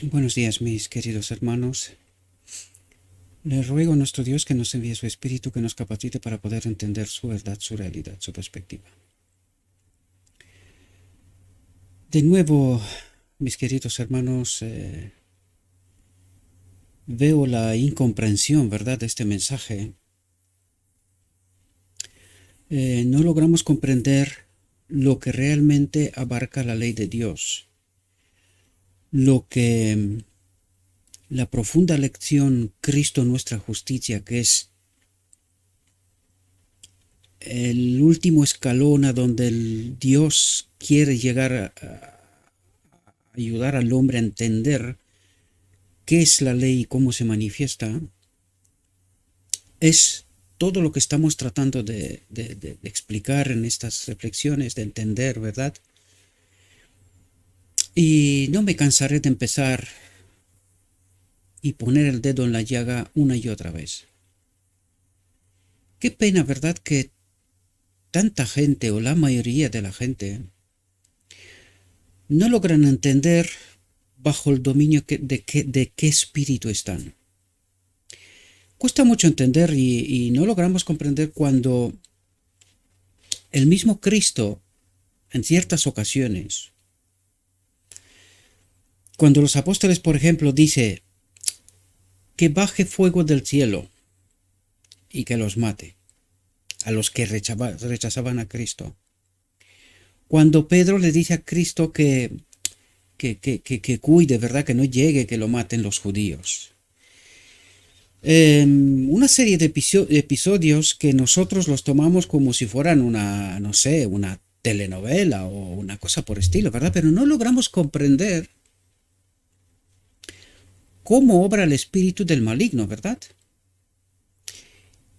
Buenos días, mis queridos hermanos. Le ruego a nuestro Dios que nos envíe su Espíritu, que nos capacite para poder entender su verdad, su realidad, su perspectiva. De nuevo, mis queridos hermanos, veo la incomprensión, ¿verdad?, de este mensaje. No logramos comprender lo que realmente abarca la ley de Dios, lo que la profunda lección Cristo nuestra justicia, que es el último escalón a donde el Dios quiere llegar a ayudar al hombre a entender qué es la ley y cómo se manifiesta, es todo lo que estamos tratando de explicar en estas reflexiones, de entender, ¿verdad? Y no me cansaré de empezar y poner el dedo en la llaga una y otra vez. Qué pena, ¿verdad?, que tanta gente o la mayoría de la gente no logran entender bajo el dominio de qué espíritu están. Cuesta mucho entender y no logramos comprender cuando el mismo Cristo, en ciertas ocasiones, cuando los apóstoles, por ejemplo, dice que baje fuego del cielo y que los mate, a los que rechazaban a Cristo. Cuando Pedro le dice a Cristo que cuide, ¿verdad?, que no llegue, que lo maten los judíos. Una serie de episodios que nosotros los tomamos como si fueran una, no sé, una telenovela o una cosa por estilo, ¿verdad? Pero no logramos comprender cómo obra el espíritu del maligno, ¿verdad?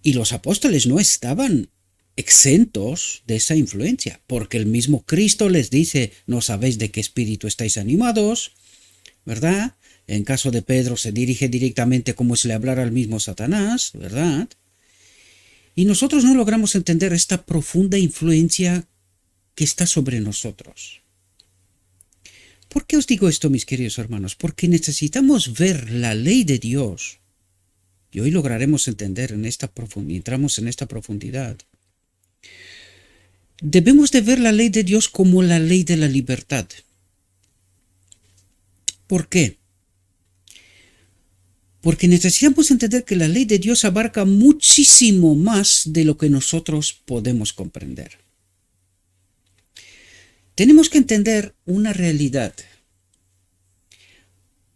Y los apóstoles no estaban exentos de esa influencia, porque el mismo Cristo les dice, no sabéis de qué espíritu estáis animados, ¿verdad? En caso de Pedro se dirige directamente como si le hablara al mismo Satanás, ¿verdad? Y nosotros no logramos entender esta profunda influencia que está sobre nosotros. ¿Por qué os digo esto, mis queridos hermanos? Porque necesitamos ver la ley de Dios. Y hoy lograremos entender entramos en esta profundidad. Debemos de ver la ley de Dios como la ley de la libertad. ¿Por qué? Porque necesitamos entender que la ley de Dios abarca muchísimo más de lo que nosotros podemos comprender. Tenemos que entender una realidad.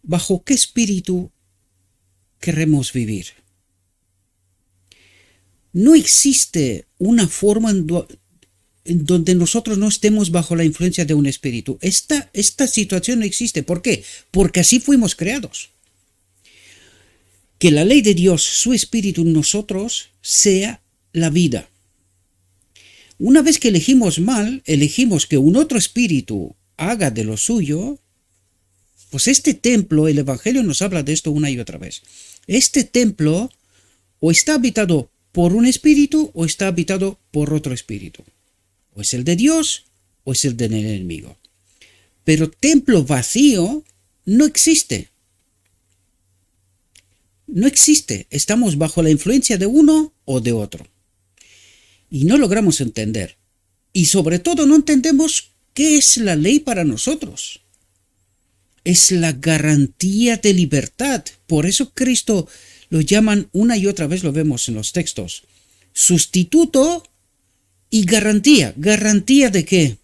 ¿Bajo qué espíritu queremos vivir? No existe una forma en donde nosotros no estemos bajo la influencia de un espíritu. Esta situación no existe. ¿Por qué? Porque así fuimos creados. Que la ley de Dios, su espíritu en nosotros, sea la vida. Una vez que elegimos mal, elegimos que un otro espíritu haga de lo suyo, pues este templo, el Evangelio nos habla de esto una y otra vez. Este templo o está habitado por un espíritu o está habitado por otro espíritu. O es el de Dios o es el del enemigo. Pero templo vacío no existe. No existe. Estamos bajo la influencia de uno o de otro. Y no logramos entender. Y sobre todo no entendemos qué es la ley para nosotros. Es la garantía de libertad. Por eso Cristo lo llaman, una y otra vez lo vemos en los textos, sustituto y garantía. ¿Garantía de qué?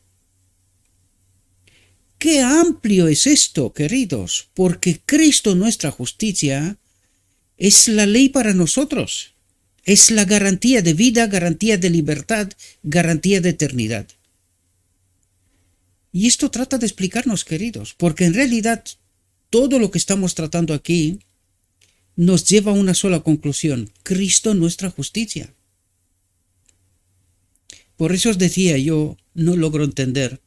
¡Qué amplio es esto, queridos! Porque Cristo, nuestra justicia, es la ley para nosotros. Es la garantía de vida, garantía de libertad, garantía de eternidad. Y esto trata de explicarnos, queridos, porque en realidad todo lo que estamos tratando aquí nos lleva a una sola conclusión: Cristo nuestra justicia. Por eso os decía, yo no logro entender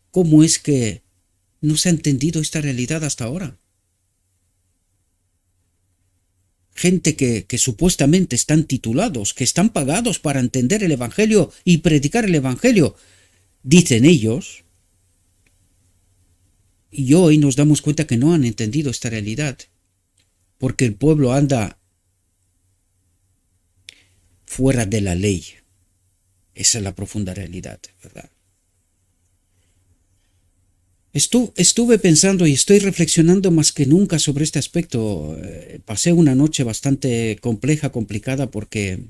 cómo es que no se ha entendido esta realidad hasta ahora. Gente que supuestamente están titulados, que están pagados para entender el Evangelio y predicar el Evangelio, dicen ellos, Y hoy nos damos cuenta que no han entendido esta realidad, porque el pueblo anda fuera de la ley. Esa es la profunda realidad, ¿verdad? Estuve pensando y estoy reflexionando más que nunca sobre este aspecto. Pasé una noche bastante complicada, porque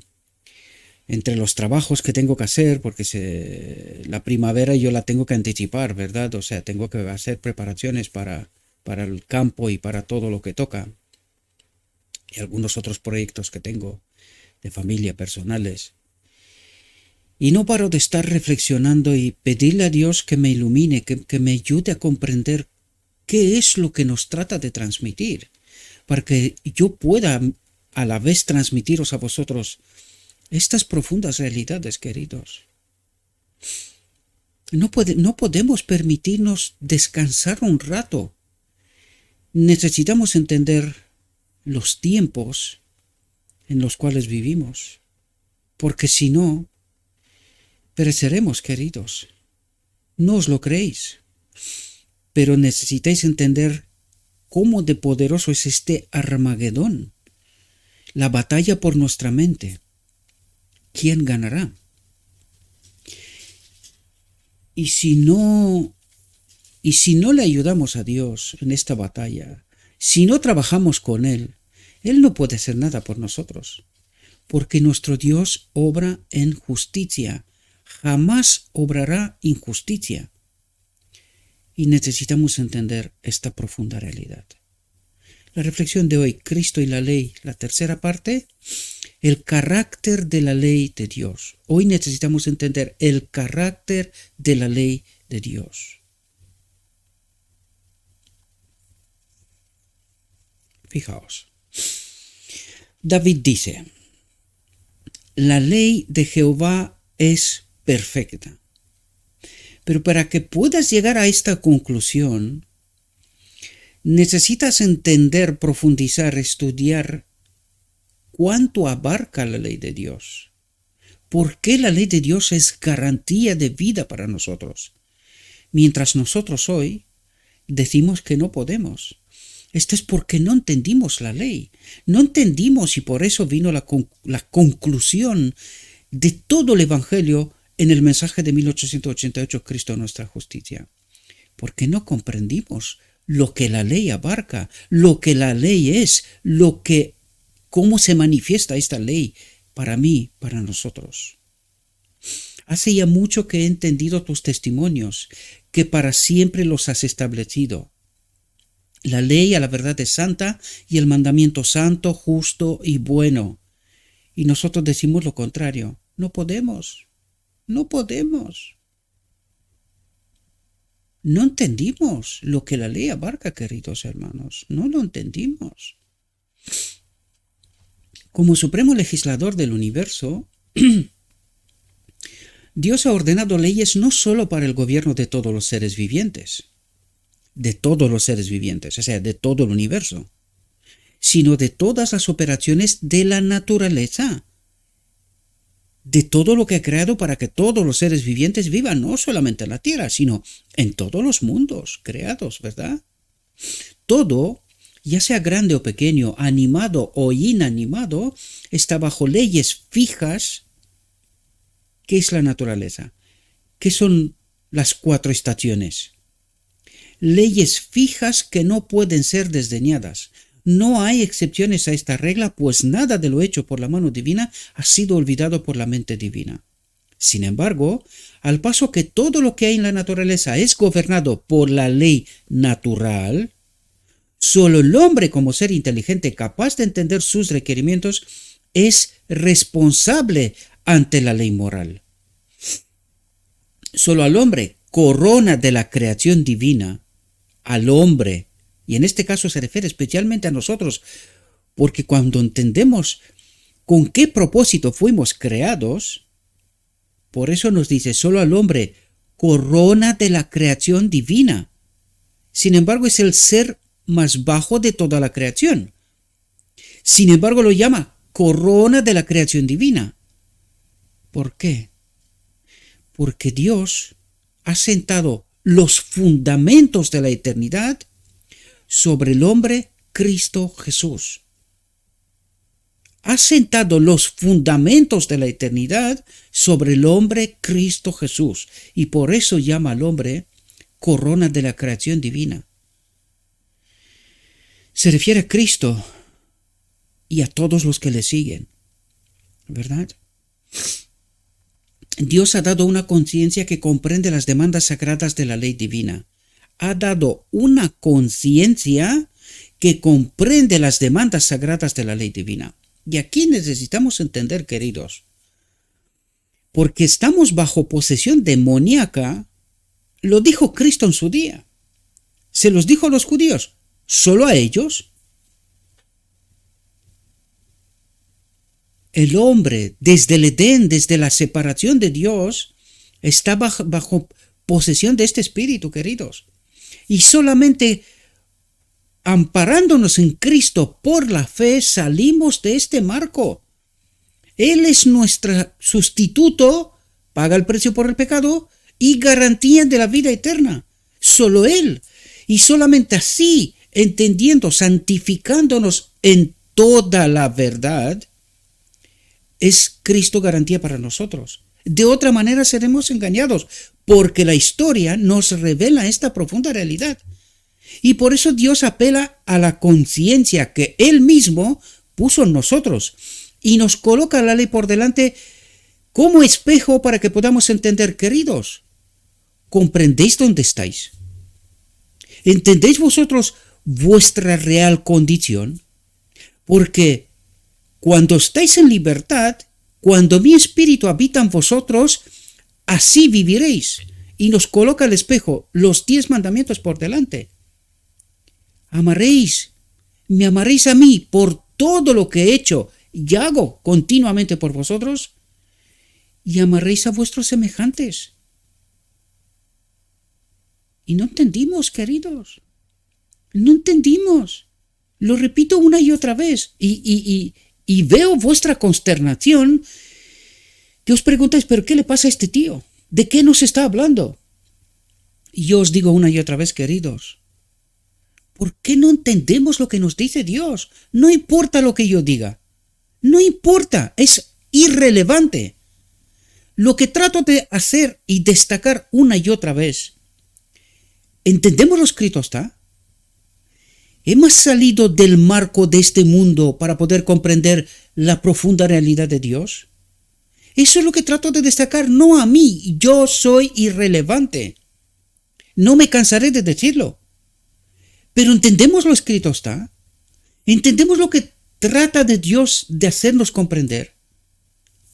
entre los trabajos que tengo que hacer, porque la primavera yo la tengo que anticipar, ¿verdad? O sea, tengo que hacer preparaciones para el campo y para todo lo que toca. Y algunos otros proyectos que tengo de familia, personales. Y no paro de estar reflexionando y pedirle a Dios que me ilumine, que me ayude a comprender qué es lo que nos trata de transmitir, para que yo pueda a la vez transmitiros a vosotros estas profundas realidades, queridos. No podemos permitirnos descansar un rato. Necesitamos entender los tiempos en los cuales vivimos, porque si no, pereceremos, queridos. No os lo creéis, pero necesitáis entender cómo de poderoso es este Armagedón, la batalla por nuestra mente. ¿Quién ganará? Y si no le ayudamos a Dios en esta batalla, si no trabajamos con Él, Él no puede hacer nada por nosotros, porque nuestro Dios obra en justicia, jamás obrará injusticia. Y necesitamos entender esta profunda realidad. La reflexión de hoy, Cristo y la ley, la tercera parte, el carácter de la ley de Dios. Hoy necesitamos entender el carácter de la ley de Dios. Fijaos, David dice, la ley de Jehová es perfecta. Pero para que puedas llegar a esta conclusión, necesitas entender, profundizar, estudiar cuánto abarca la ley de Dios. ¿Por qué la ley de Dios es garantía de vida para nosotros? Mientras nosotros hoy decimos que no podemos. Esto es porque no entendimos la ley. No entendimos, y por eso vino la conclusión de todo el Evangelio en el mensaje de 1888, Cristo nuestra justicia. Porque no comprendimos lo que la ley abarca, lo que la ley es, cómo se manifiesta esta ley para mí, para nosotros. Hace ya mucho que he entendido tus testimonios, que para siempre los has establecido. La ley a la verdad es santa y el mandamiento santo, justo y bueno. Y nosotros decimos lo contrario. No podemos. No podemos. No entendimos lo que la ley abarca, queridos hermanos. No lo entendimos. Como supremo legislador del universo, Dios ha ordenado leyes no solo para el gobierno de todos los seres vivientes, o sea, de todo el universo, sino de todas las operaciones de la naturaleza, de todo lo que ha creado para que todos los seres vivientes vivan, no solamente en la tierra, sino en todos los mundos creados, ¿verdad? Todo, ya sea grande o pequeño, animado o inanimado, está bajo leyes fijas. ¿Qué es la naturaleza? ¿Qué son las 4 estaciones? Leyes fijas que no pueden ser desdeñadas. No hay excepciones a esta regla, pues nada de lo hecho por la mano divina ha sido olvidado por la mente divina. Sin embargo, al paso que todo lo que hay en la naturaleza es gobernado por la ley natural, solo el hombre, como ser inteligente capaz de entender sus requerimientos, es responsable ante la ley moral. Solo al hombre, corona de la creación divina, al hombre, y en este caso se refiere especialmente a nosotros, porque cuando entendemos con qué propósito fuimos creados, por eso nos dice solo al hombre, corona de la creación divina. Sin embargo, es el ser más bajo de toda la creación. Sin embargo, lo llama corona de la creación divina. ¿Por qué? Porque Dios ha sentado los fundamentos de la eternidad sobre el hombre Cristo Jesús. Ha sentado los fundamentos de la eternidad sobre el hombre Cristo Jesús, y por eso llama al hombre corona de la creación divina. Se refiere a Cristo y a todos los que le siguen, ¿verdad? Dios ha dado una conciencia que comprende las demandas sagradas de la ley divina. Ha dado una conciencia que comprende las demandas sagradas de la ley divina. Y aquí necesitamos entender, queridos, porque estamos bajo posesión demoníaca, lo dijo Cristo en su día. Se los dijo a los judíos, ¿solo a ellos? El hombre, desde el Edén, desde la separación de Dios, está bajo posesión de este espíritu, queridos. Y solamente amparándonos en Cristo por la fe, salimos de este marco. Él es nuestro sustituto, paga el precio por el pecado y garantía de la vida eterna. Solo Él. Y solamente así, entendiendo, santificándonos en toda la verdad, es Cristo garantía para nosotros. De otra manera seremos engañados, porque la historia nos revela esta profunda realidad. Y por eso Dios apela a la conciencia que Él mismo puso en nosotros y nos coloca la ley por delante como espejo para que podamos entender, queridos. ¿Comprendéis dónde estáis? ¿Entendéis vosotros vuestra real condición? Porque cuando estáis en libertad, cuando mi espíritu habita en vosotros, así viviréis. Y nos coloca el espejo, los 10 mandamientos por delante. Me amaréis a mí por todo lo que he hecho y hago continuamente por vosotros, y amaréis a vuestros semejantes. Y no entendimos, queridos. No entendimos. Lo repito una y otra vez. Y veo vuestra consternación, que os preguntáis, ¿pero qué le pasa a este tío? ¿De qué nos está hablando? Y yo os digo una y otra vez, queridos, ¿por qué no entendemos lo que nos dice Dios? No importa lo que yo diga. No importa, es irrelevante. Lo que trato de hacer y destacar una y otra vez, ¿entendemos lo escrito está? ¿Hemos salido del marco de este mundo para poder comprender la profunda realidad de Dios? Eso es lo que trato de destacar, no a mí. Yo soy irrelevante. No me cansaré de decirlo. Pero ¿entendemos lo escrito está? ¿Entendemos lo que trata de Dios de hacernos comprender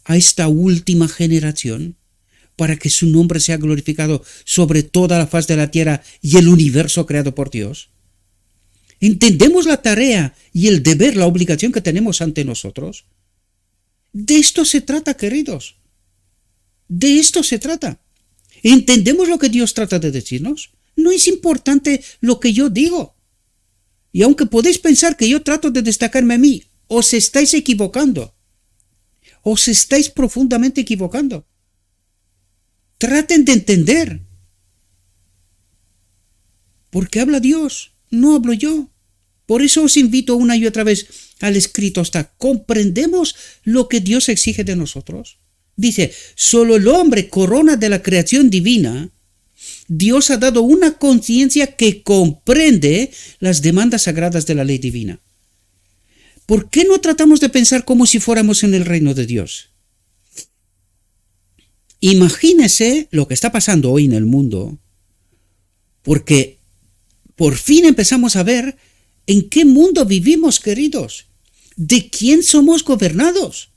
a esta última generación para que su nombre sea glorificado sobre toda la faz de la tierra y el universo creado por Dios? ¿Entendemos la tarea y el deber, la obligación que tenemos ante nosotros? De esto se trata, queridos. De esto se trata. ¿Entendemos lo que Dios trata de decirnos? No es importante lo que yo digo. Y aunque podéis pensar que yo trato de destacarme a mí, os estáis equivocando. Os estáis profundamente equivocando. Traten de entender. Porque habla Dios, no hablo yo. Por eso os invito una y otra vez al escrito está. ¿Comprendemos lo que Dios exige de nosotros? Dice, solo el hombre, corona de la creación divina. Dios ha dado una conciencia que comprende las demandas sagradas de la ley divina. ¿Por qué no tratamos de pensar como si fuéramos en el reino de Dios? Imagínese lo que está pasando hoy en el mundo, porque por fin empezamos a ver en qué mundo vivimos, queridos. ¿De quién somos gobernados?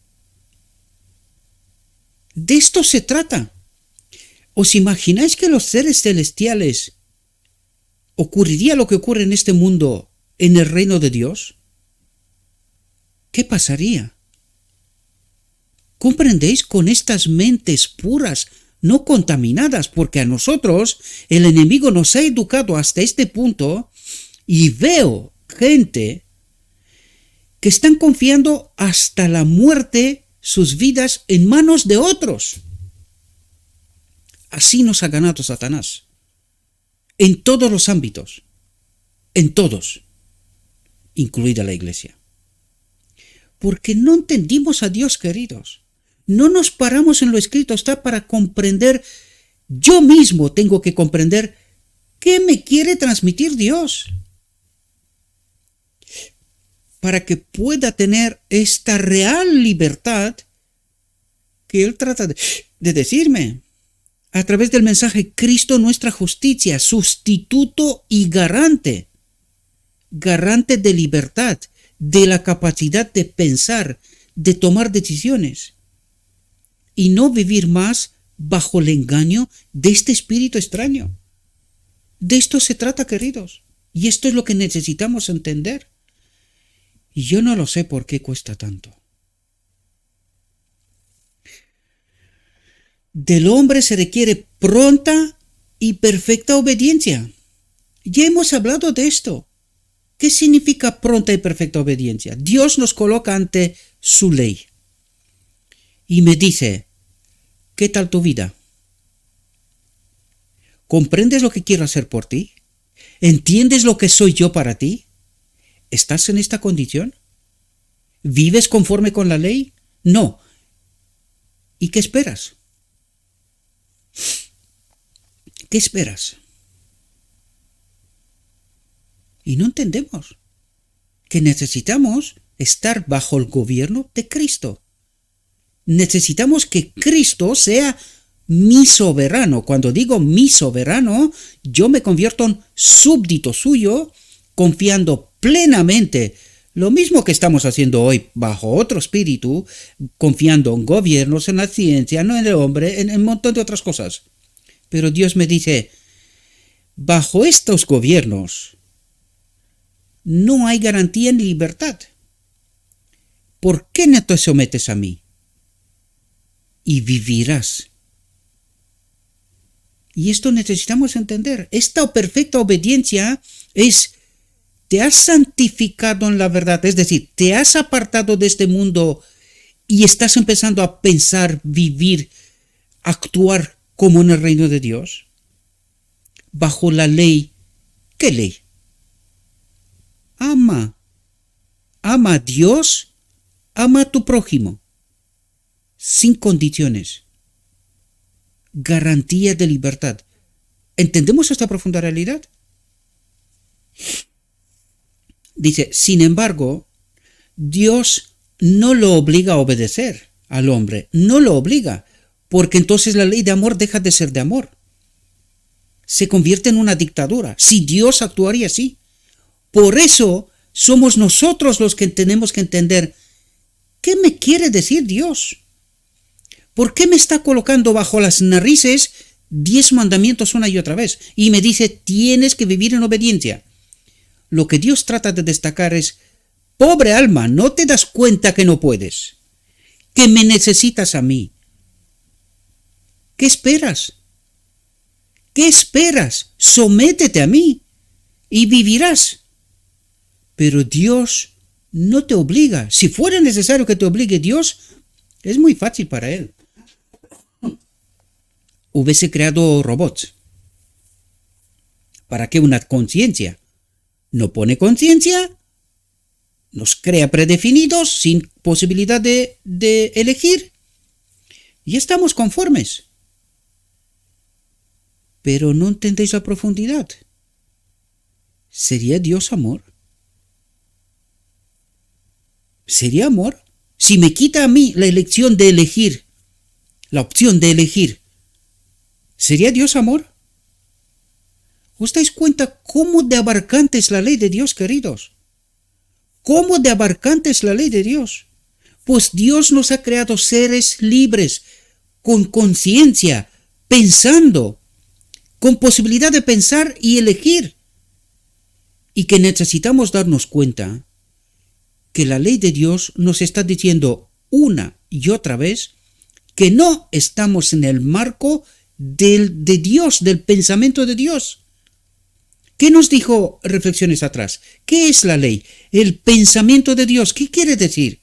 De esto se trata. ¿Os imagináis que los seres celestiales ocurriría lo que ocurre en este mundo en el reino de Dios? ¿Qué pasaría? ¿Comprendéis? Con estas mentes puras, no contaminadas, porque a nosotros el enemigo nos ha educado hasta este punto, y veo gente que están confiando hasta la muerte sus vidas en manos de otros. Así nos ha ganado Satanás. en todos los ámbitos, en todos, incluida la iglesia. Porque no entendimos a Dios, queridos. No nos paramos en lo escrito, está para comprender. Yo mismo tengo que comprender qué me quiere transmitir Dios, para que pueda tener esta real libertad que Él trata de decirme. A través del mensaje, Cristo nuestra justicia, sustituto y garante de libertad, de la capacidad de pensar, de tomar decisiones, y no vivir más bajo el engaño de este espíritu extraño. De esto se trata, queridos, y esto es lo que necesitamos entender. Y yo no lo sé por qué cuesta tanto. Del hombre se requiere pronta y perfecta obediencia. Ya hemos hablado de esto. ¿Qué significa pronta y perfecta obediencia? Dios nos coloca ante su ley y me dice, ¿qué tal tu vida? ¿Comprendes lo que quiero hacer por ti? ¿Entiendes lo que soy yo para ti? ¿Estás en esta condición? ¿Vives conforme con la ley? No. ¿Y qué esperas? ¿Qué esperas? Y no entendemos que necesitamos estar bajo el gobierno de Cristo. Necesitamos que Cristo sea mi soberano. Cuando digo mi soberano, yo me convierto en súbdito suyo, confiando plenamente, lo mismo que estamos haciendo hoy bajo otro espíritu, confiando en gobiernos, en la ciencia, no en el hombre, en un montón de otras cosas. Pero Dios me dice, bajo estos gobiernos no hay garantía ni libertad. ¿Por qué no te sometes a mí? Y vivirás. Y esto necesitamos entender. Esta perfecta obediencia es, te has santificado en la verdad, es decir, te has apartado de este mundo y estás empezando a pensar, vivir, actuar como en el reino de Dios, bajo la ley. ¿Qué ley? Ama a Dios, ama a tu prójimo, sin condiciones, garantía de libertad. ¿Entendemos esta profunda realidad? Dice, sin embargo, Dios no lo obliga a obedecer al hombre, no lo obliga, porque entonces la ley de amor deja de ser de amor. Se convierte en una dictadura. Si Dios actuaría así. Por eso somos nosotros los que tenemos que entender, ¿qué me quiere decir Dios? ¿Por qué me está colocando bajo las narices 10 mandamientos una y otra vez? Y me dice, tienes que vivir en obediencia. Lo que Dios trata de destacar es, pobre alma, ¿no te das cuenta que no puedes? Que me necesitas a mí. ¿Qué esperas? ¿Qué esperas? Sométete a mí y vivirás. Pero Dios no te obliga. Si fuera necesario que te obligue Dios, es muy fácil para Él. Hubiese creado robots. ¿Para qué una conciencia? No pone conciencia, nos crea predefinidos sin posibilidad de elegir y estamos conformes. Pero no entendéis la profundidad. ¿Sería Dios amor? ¿Sería amor? Si me quita a mí la elección de elegir, la opción de elegir, ¿sería Dios amor? ¿Os dais cuenta cómo de abarcante es la ley de Dios, queridos? ¿Cómo de abarcante es la ley de Dios? Pues Dios nos ha creado seres libres, con conciencia, pensando, con posibilidad de pensar y elegir. Y que necesitamos darnos cuenta que la ley de Dios nos está diciendo una y otra vez que no estamos en el marco de Dios, del pensamiento de Dios. ¿Qué nos dijo reflexiones atrás? ¿Qué es la ley? El pensamiento de Dios. ¿Qué quiere decir?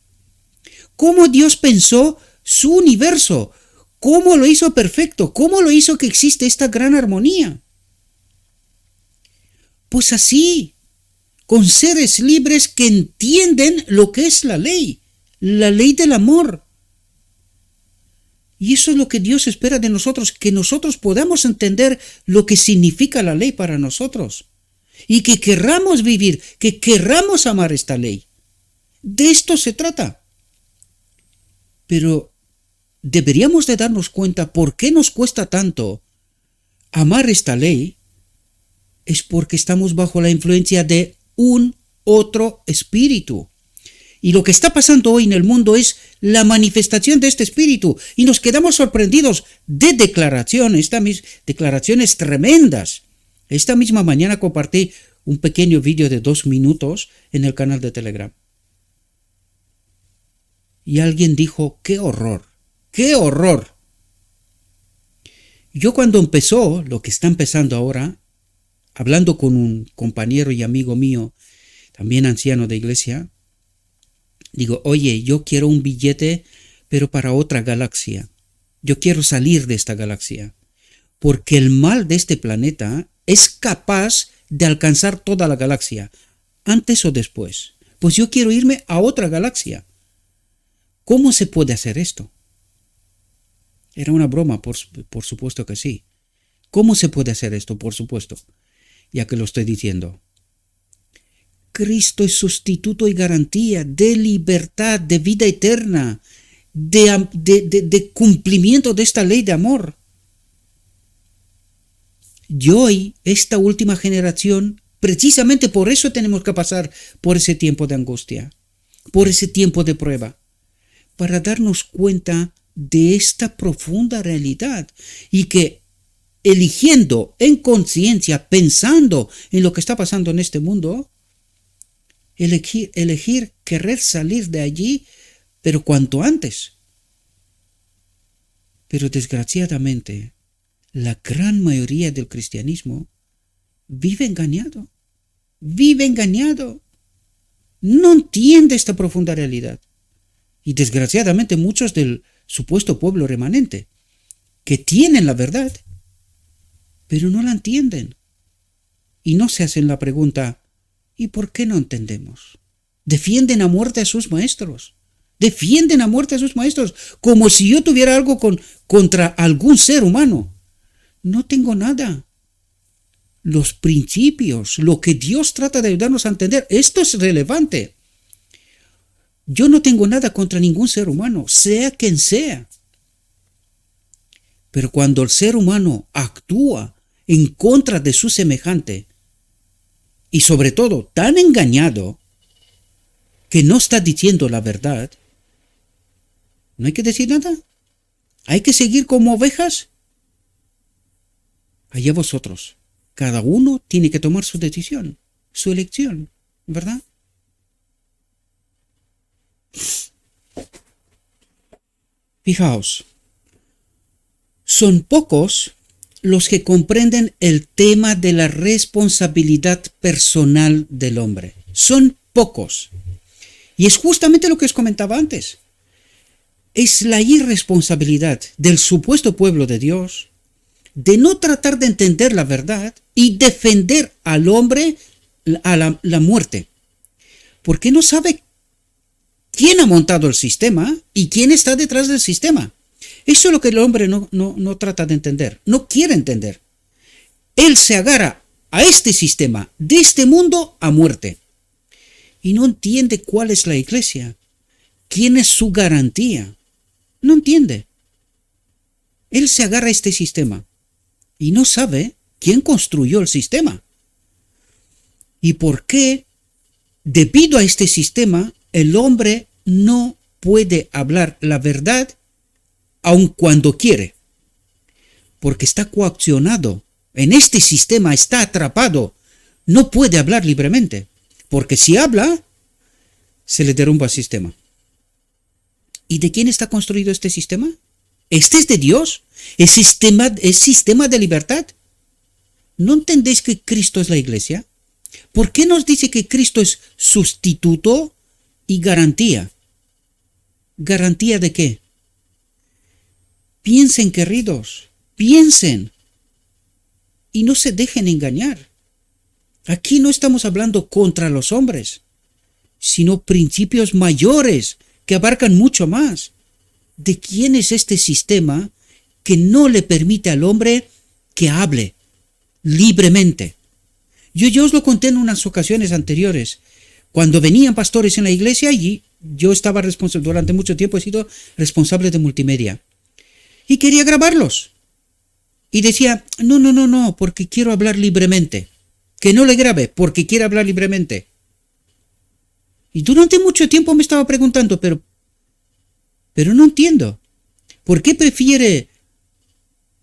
¿Cómo Dios pensó su universo? ¿Cómo lo hizo perfecto? ¿Cómo lo hizo que existe esta gran armonía? Pues así, con seres libres que entienden lo que es la ley del amor. Y eso es lo que Dios espera de nosotros, que nosotros podamos entender lo que significa la ley para nosotros. Y que querramos vivir, que querramos amar esta ley. De esto se trata. Pero deberíamos de darnos cuenta por qué nos cuesta tanto amar esta ley. Es porque estamos bajo la influencia de un otro espíritu. Y lo que está pasando hoy en el mundo es la manifestación de este espíritu. Y nos quedamos sorprendidos de declaraciones tremendas. Esta misma mañana compartí un pequeño vídeo de 2 minutos en el canal de Telegram. Y alguien dijo, ¡qué horror! ¡Qué horror! Yo cuando empezó, lo que está empezando ahora, hablando con un compañero y amigo mío, también anciano de iglesia, digo, oye, yo quiero un billete, pero para otra galaxia. Yo quiero salir de esta galaxia. Porque el mal de este planeta es capaz de alcanzar toda la galaxia, antes o después. Pues yo quiero irme a otra galaxia. ¿Cómo se puede hacer esto? Era una broma, por supuesto que sí. ¿Cómo se puede hacer esto? Por supuesto, ya que lo estoy diciendo. Cristo es sustituto y garantía de libertad, de vida eterna, de cumplimiento de esta ley de amor. Y hoy, esta última generación, precisamente por eso tenemos que pasar por ese tiempo de angustia, por ese tiempo de prueba, para darnos cuenta de esta profunda realidad y que eligiendo en conciencia, pensando en lo que está pasando en este mundo, elegir querer salir de allí, pero cuanto antes. Pero desgraciadamente, la gran mayoría del cristianismo vive engañado, no entiende esta profunda realidad. Y desgraciadamente muchos del supuesto pueblo remanente, que tienen la verdad, pero no la entienden. Y no se hacen la pregunta, ¿y por qué no entendemos? Defienden a muerte a sus maestros. Defienden a muerte a sus maestros, como si yo tuviera algo contra algún ser humano. No tengo nada. Los principios, lo que Dios trata de ayudarnos a entender, esto es relevante. Yo no tengo nada contra ningún ser humano, sea quien sea. Pero cuando el ser humano actúa en contra de su semejante, y sobre todo tan engañado, que no está diciendo la verdad, no hay que decir nada. Hay que seguir como ovejas. Allá vosotros. Cada uno tiene que tomar su decisión, su elección, ¿verdad? Fijaos, son pocos los que comprenden el tema de la responsabilidad personal del hombre. Son pocos. Y es justamente lo que os comentaba antes. Es la irresponsabilidad del supuesto pueblo de Dios de no tratar de entender la verdad y defender al hombre a la muerte. Porque no sabe quién ha montado el sistema y quién está detrás del sistema. Eso es lo que el hombre no trata de entender, no quiere entender. Él se agarra a este sistema, de este mundo a muerte. Y no entiende cuál es la iglesia, quién es su garantía. No entiende. Él se agarra a este sistema y no sabe quién construyó el sistema. Y por qué, debido a este sistema, el hombre no puede hablar la verdad aun cuando quiere, porque está coaccionado, en este sistema está atrapado, no puede hablar libremente, porque si habla, se le derrumba el sistema. ¿Y de quién está construido este sistema? ¿Este es de Dios? ¿Es sistema de libertad? ¿No entendéis que Cristo es la iglesia? ¿Por qué nos dice que Cristo es sustituto y garantía? ¿Garantía de qué? Piensen, queridos, piensen y no se dejen engañar. Aquí no estamos hablando contra los hombres, sino principios mayores que abarcan mucho más. ¿De quién es este sistema que no le permite al hombre que hable libremente? Yo os lo conté en unas ocasiones anteriores. Cuando venían pastores en la iglesia, y yo estaba responsable, durante mucho tiempo he sido responsable de multimedia. Y quería grabarlos. Y decía, no, porque quiero hablar libremente. Que no le grabe, porque quiere hablar libremente. Y durante mucho tiempo me estaba preguntando, pero no entiendo. ¿Por qué prefiere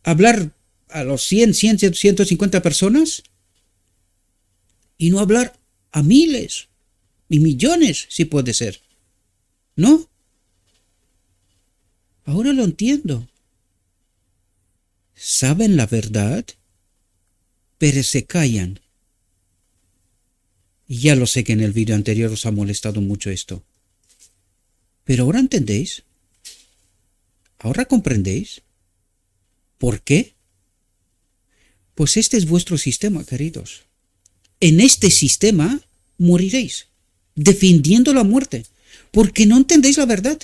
hablar a los 150 personas y no hablar a miles y millones, si puede ser? ¿No? Ahora lo entiendo. Saben la verdad, pero se callan. Y ya lo sé que en el vídeo anterior os ha molestado mucho esto. Pero ahora entendéis. ¿Ahora comprendéis? ¿Por qué? Pues este es vuestro sistema, queridos. En este sistema moriréis, defendiendo la muerte, porque no entendéis la verdad.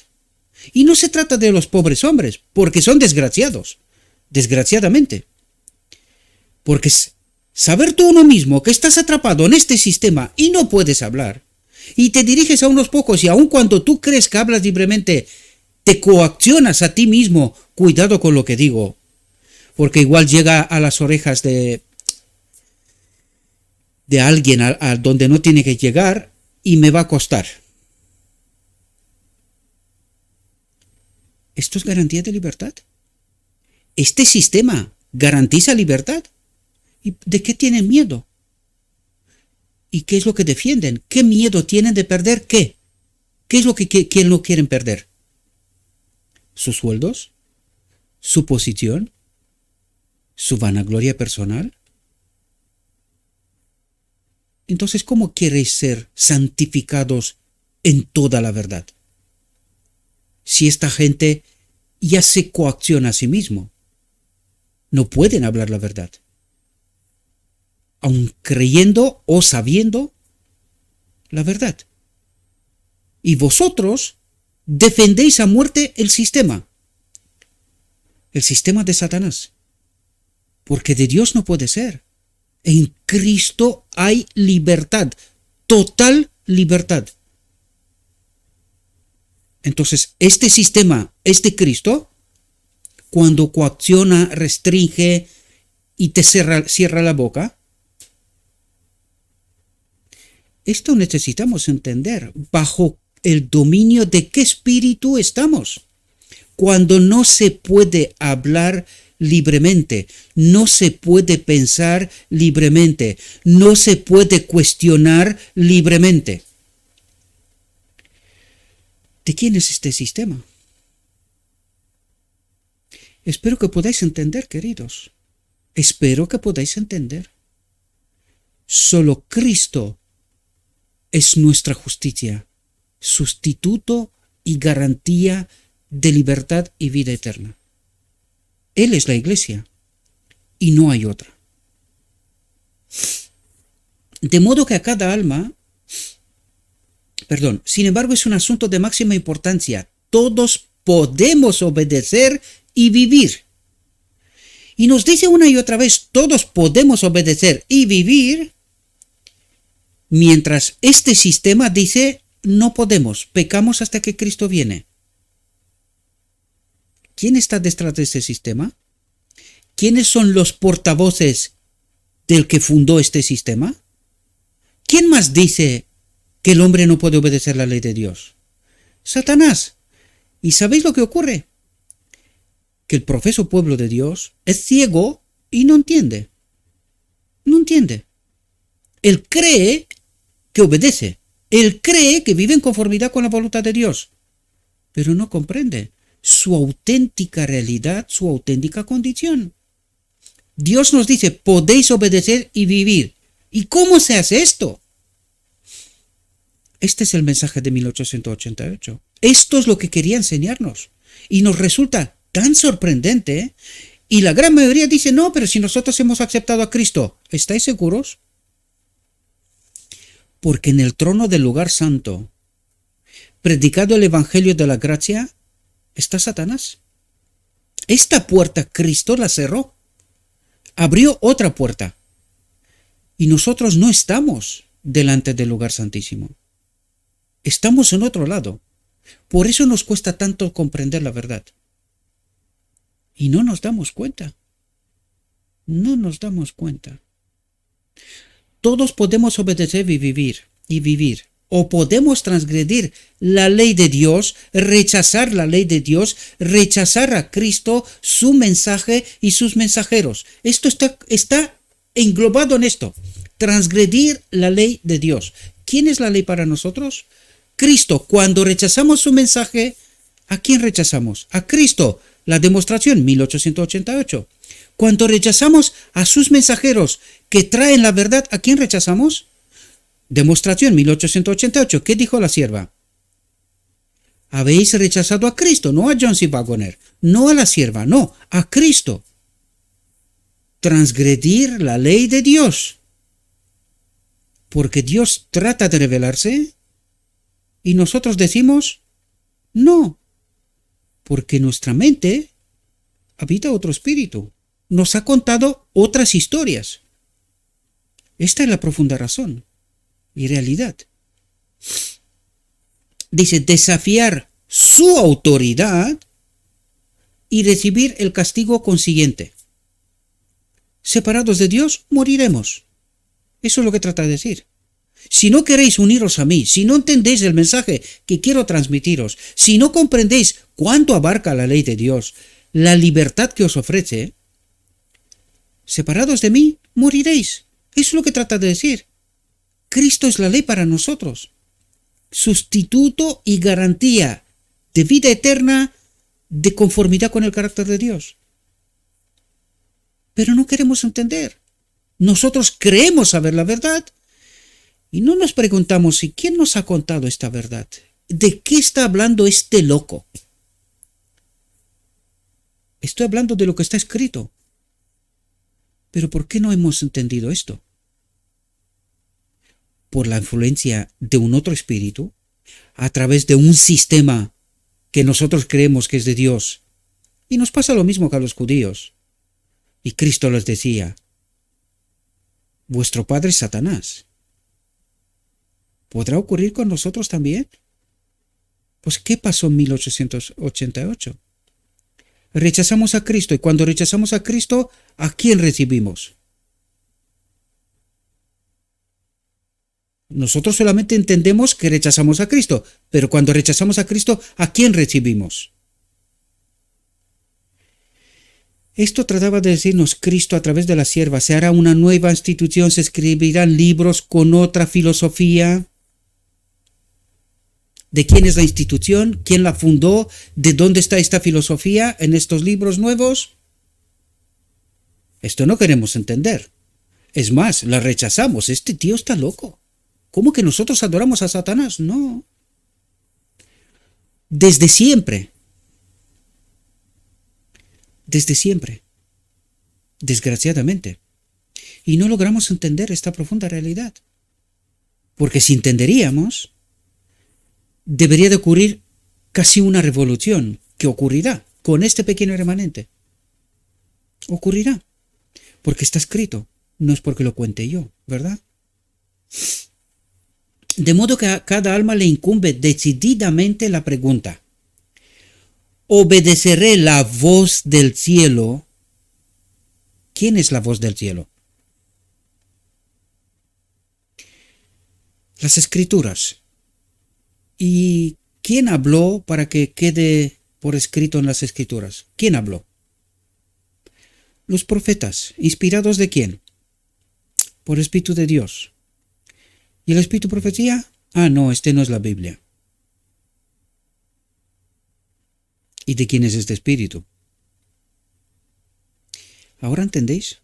Y no se trata de los pobres hombres, porque son desgraciados, desgraciadamente. Porque saber tú uno mismo que estás atrapado en este sistema y no puedes hablar, y te diriges a unos pocos y aun cuando tú crees que hablas libremente, te coaccionas a ti mismo, cuidado con lo que digo, porque igual llega a las orejas de alguien a donde no tiene que llegar y me va a costar. ¿Esto es garantía de libertad? ¿Este sistema garantiza libertad? ¿Y de qué tienen miedo? ¿Y qué es lo que defienden? ¿Qué miedo tienen de perder qué? ¿Qué es lo que no quieren perder? ¿Sus sueldos? ¿Su posición? ¿Su vanagloria personal? Entonces, ¿cómo queréis ser santificados en toda la verdad? Si esta gente ya se coacciona a sí mismo, no pueden hablar la verdad, aun creyendo o sabiendo la verdad. Y vosotros defendéis a muerte el sistema de Satanás, porque de Dios no puede ser. En Cristo hay libertad, total libertad. Entonces, este sistema, este Cristo, cuando coacciona, restringe y te cierra la boca, esto necesitamos entender bajo el dominio de qué espíritu estamos. Cuando no se puede hablar libremente, no se puede pensar libremente, no se puede cuestionar libremente. ¿De quién es este sistema? Espero que podáis entender, queridos. Espero que podáis entender. Solo Cristo es nuestra justicia, sustituto y garantía de libertad y vida eterna. Él es la iglesia y no hay otra. De modo que a cada alma, sin embargo, es un asunto de máxima importancia. Todos podemos obedecer y vivir. Y nos dice una y otra vez, todos podemos obedecer y vivir, mientras este sistema dice, no podemos, pecamos hasta que Cristo viene. ¿Quién está detrás de ese sistema? ¿Quiénes son los portavoces del que fundó este sistema? ¿Quién más dice que el hombre no puede obedecer la ley de Dios? Satanás. ¿Y sabéis lo que ocurre? Que el profeso pueblo de Dios es ciego y no entiende. No entiende. Él cree que obedece. Él cree que vive en conformidad con la voluntad de Dios. Pero no comprende su auténtica realidad, su auténtica condición. Dios nos dice, podéis obedecer y vivir. ¿Y cómo se hace esto? Este es el mensaje de 1888. Esto es lo que quería enseñarnos. Y nos resulta tan sorprendente, ¿eh? Y la gran mayoría dice, no, pero si nosotros hemos aceptado a Cristo, ¿estáis seguros? Porque en el trono del lugar santo, predicado el evangelio de la gracia, está Satanás. Esta puerta Cristo la cerró. Abrió otra puerta. Y nosotros no estamos delante del lugar santísimo. Estamos en otro lado. Por eso nos cuesta tanto comprender la verdad. Y no nos damos cuenta. No nos damos cuenta. Todos podemos obedecer y vivir. O podemos transgredir la ley de Dios, rechazar la ley de Dios, rechazar a Cristo, su mensaje y sus mensajeros. Esto está englobado en esto. Transgredir la ley de Dios. ¿Quién es la ley para nosotros? Cristo. Cuando rechazamos su mensaje, ¿a quién rechazamos? A Cristo. La demostración, 1888. Cuando rechazamos a sus mensajeros que traen la verdad, ¿a quién rechazamos? Demostración, 1888. ¿Qué dijo la sierva? Habéis rechazado a Cristo, no a John C. Wagoner, no a la sierva, no, a Cristo. Transgredir la ley de Dios. Porque Dios trata de revelarse y nosotros decimos no. Porque nuestra mente habita otro espíritu. Nos ha contado otras historias. Esta es la profunda razón y realidad. Dice, desafiar su autoridad y recibir el castigo consiguiente. Separados de Dios, moriremos. Eso es lo que trata de decir. Si no queréis uniros a mí, si no entendéis el mensaje que quiero transmitiros, si no comprendéis cuánto abarca la ley de Dios, la libertad que os ofrece, separados de mí, moriréis. Eso es lo que trata de decir. Cristo es la ley para nosotros. Sustituto y garantía de vida eterna, de conformidad con el carácter de Dios. Pero no queremos entender. Nosotros creemos saber la verdad y no nos preguntamos si quién nos ha contado esta verdad. ¿De qué está hablando este loco? Estoy hablando de lo que está escrito. Pero ¿por qué no hemos entendido esto? Por la influencia de un otro espíritu, a través de un sistema que nosotros creemos que es de Dios. Y nos pasa lo mismo que a los judíos. Y Cristo les decía, vuestro padre es Satanás. ¿Podrá ocurrir con nosotros también? Pues, ¿qué pasó en 1888? Rechazamos a Cristo, y cuando rechazamos a Cristo, ¿a quién recibimos? Nosotros solamente entendemos que rechazamos a Cristo, pero cuando rechazamos a Cristo, ¿a quién recibimos? Esto trataba de decirnos Cristo a través de la sierva. Se hará una nueva institución, se escribirán libros con otra filosofía. ¿De quién es la institución? ¿Quién la fundó? ¿De dónde está esta filosofía en estos libros nuevos? Esto no queremos entender. Es más, la rechazamos. Este tío está loco. ¿Cómo que nosotros adoramos a Satanás? No. Desde siempre. Desde siempre. Desgraciadamente. Y no logramos entender esta profunda realidad. Porque si entenderíamos, debería de ocurrir casi una revolución, que ocurrirá con este pequeño remanente. Ocurrirá. Porque está escrito. No es porque lo cuente yo, ¿verdad? De modo que a cada alma le incumbe decididamente la pregunta: ¿obedeceré la voz del cielo? ¿Quién es la voz del cielo? Las Escrituras. ¿Y quién habló para que quede por escrito en las Escrituras? ¿Quién habló? Los profetas. ¿Inspirados de quién? Por el Espíritu de Dios. ¿Y el Espíritu profecía? Ah, no, este no es la Biblia. ¿Y de quién es este Espíritu? ¿Ahora entendéis?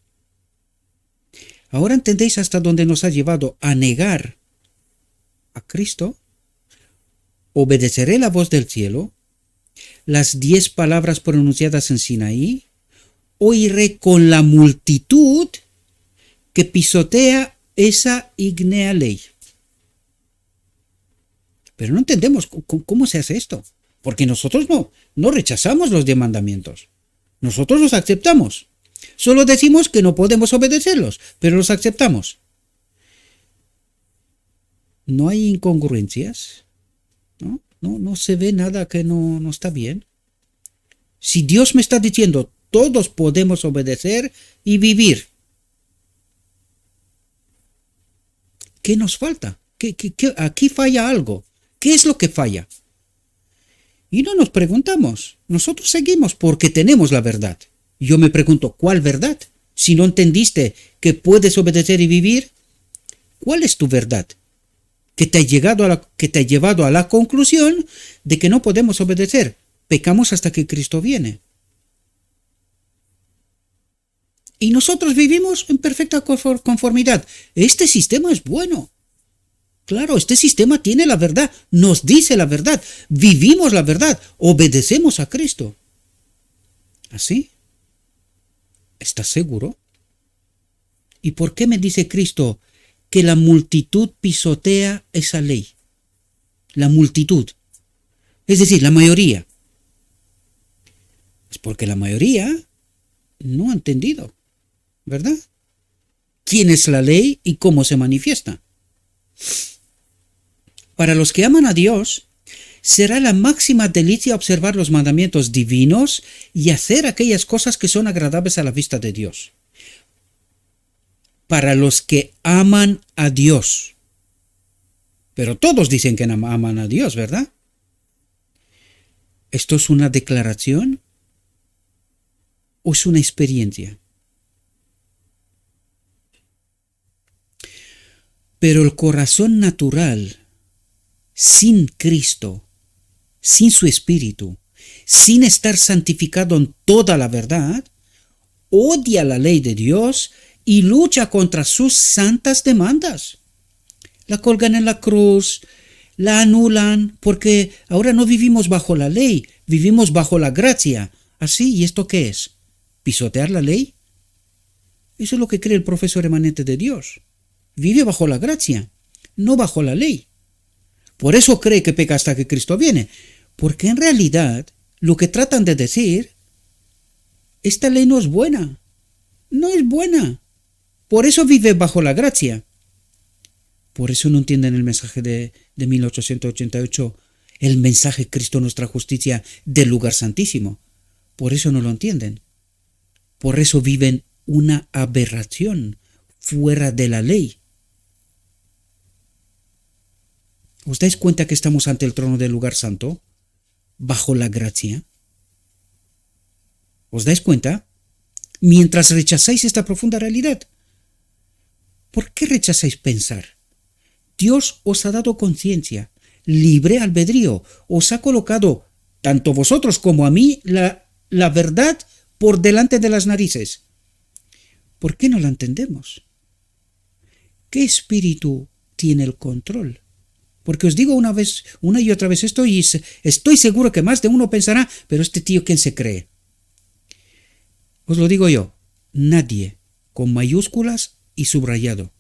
¿Ahora entendéis hasta dónde nos ha llevado a negar a Cristo? ¿Obedeceré la voz del cielo? ¿Las 10 palabras pronunciadas en Sinaí? ¿O iré con la multitud que pisotea esa ígnea ley? Pero no entendemos cómo se hace esto. Porque nosotros no rechazamos los 10 mandamientos. Nosotros los aceptamos. Solo decimos que no podemos obedecerlos, pero los aceptamos. No hay incongruencias, ¿no? No se ve nada que no está bien. Si Dios me está diciendo, todos podemos obedecer y vivir, ¿qué nos falta? Aquí falla algo. ¿Qué es lo que falla? Y no nos preguntamos. Nosotros seguimos porque tenemos la verdad. Yo me pregunto, ¿cuál verdad? Si no entendiste que puedes obedecer y vivir, ¿cuál es tu verdad? Que te ha llevado a la conclusión de que no podemos obedecer. Pecamos hasta que Cristo viene. Y nosotros vivimos en perfecta conformidad. Este sistema es bueno. Claro, este sistema tiene la verdad, nos dice la verdad, vivimos la verdad, obedecemos a Cristo. ¿Así? ¿Estás seguro? ¿Y por qué me dice Cristo que la multitud pisotea esa ley? La multitud. Es decir, la mayoría. Es porque la mayoría no ha entendido, ¿verdad? ¿Quién es la ley y cómo se manifiesta? Para los que aman a Dios, será la máxima delicia observar los mandamientos divinos y hacer aquellas cosas que son agradables a la vista de Dios. Para los que aman a Dios. Pero todos dicen que aman a Dios, ¿verdad? ¿Esto es una declaración o es una experiencia? Pero el corazón natural, sin Cristo, sin su Espíritu, sin estar santificado en toda la verdad, odia la ley de Dios y lucha contra sus santas demandas. La colgan en la cruz, la anulan, porque ahora no vivimos bajo la ley, vivimos bajo la gracia. ¿Así? ¿Y esto qué es? ¿Pisotear la ley? Eso es lo que cree el profesor remanente de Dios. Vive bajo la gracia, no bajo la ley. Por eso cree que peca hasta que Cristo viene. Porque en realidad lo que tratan de decir, esta ley no es buena. No es buena. Por eso vive bajo la gracia. Por eso no entienden el mensaje de 1888, el mensaje Cristo nuestra justicia del lugar santísimo. Por eso no lo entienden. Por eso viven una aberración fuera de la ley. ¿Os dais cuenta que estamos ante el trono del lugar santo? Bajo la gracia. ¿Os dais cuenta? Mientras rechazáis esta profunda realidad. ¿Por qué rechazáis pensar? Dios os ha dado conciencia, libre albedrío, os ha colocado, tanto vosotros como a mí, la verdad por delante de las narices. ¿Por qué no la entendemos? ¿Qué espíritu tiene el control? Porque os digo una y otra vez esto y estoy seguro que más de uno pensará, pero este tío, ¿quién se cree? Os lo digo yo, nadie, con mayúsculas y subrayado.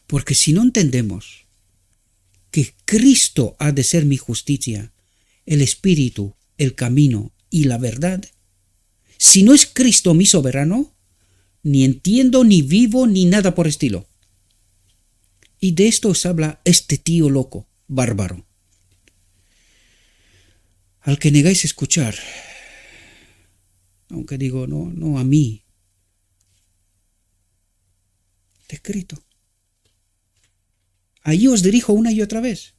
Porque si no entendemos que Cristo ha de ser mi justicia, el Espíritu, el camino y la verdad, si no es Cristo mi soberano, ni entiendo, ni vivo, ni nada por estilo. Y de esto os habla este tío loco, bárbaro. Al que negáis escuchar, aunque digo, no a mí, escrito. Allí os dirijo una y otra vez.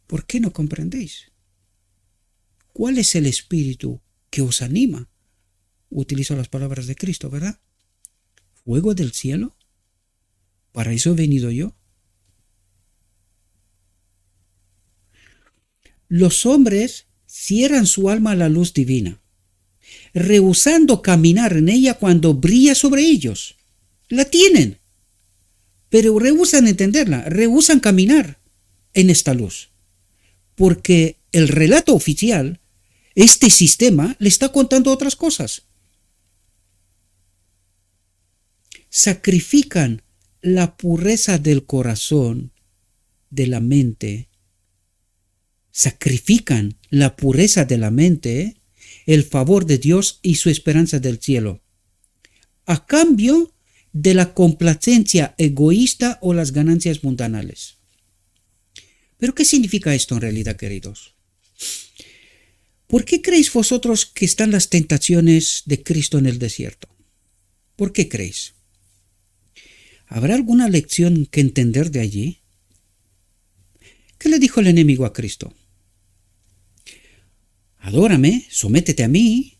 ¿Por qué no comprendéis? ¿Cuál es el espíritu que os anima? Utilizo las palabras de Cristo, ¿verdad? ¿Fuego del cielo? ¿Para eso he venido yo? Los hombres cierran su alma a la luz divina, rehusando caminar en ella cuando brilla sobre ellos. La tienen, pero rehúsan entenderla, rehúsan caminar en esta luz, porque el relato oficial, este sistema, le está contando otras cosas. Sacrifican la pureza del corazón de la mente, sacrifican la pureza de la mente, el favor de Dios y su esperanza del cielo, a cambio de la complacencia egoísta o las ganancias mundanales. ¿Pero qué significa esto en realidad, queridos? ¿Por qué creéis vosotros que están las tentaciones de Cristo en el desierto? ¿Por qué creéis? ¿Habrá alguna lección que entender de allí? ¿Qué le dijo el enemigo a Cristo? Adórame, sométete a mí,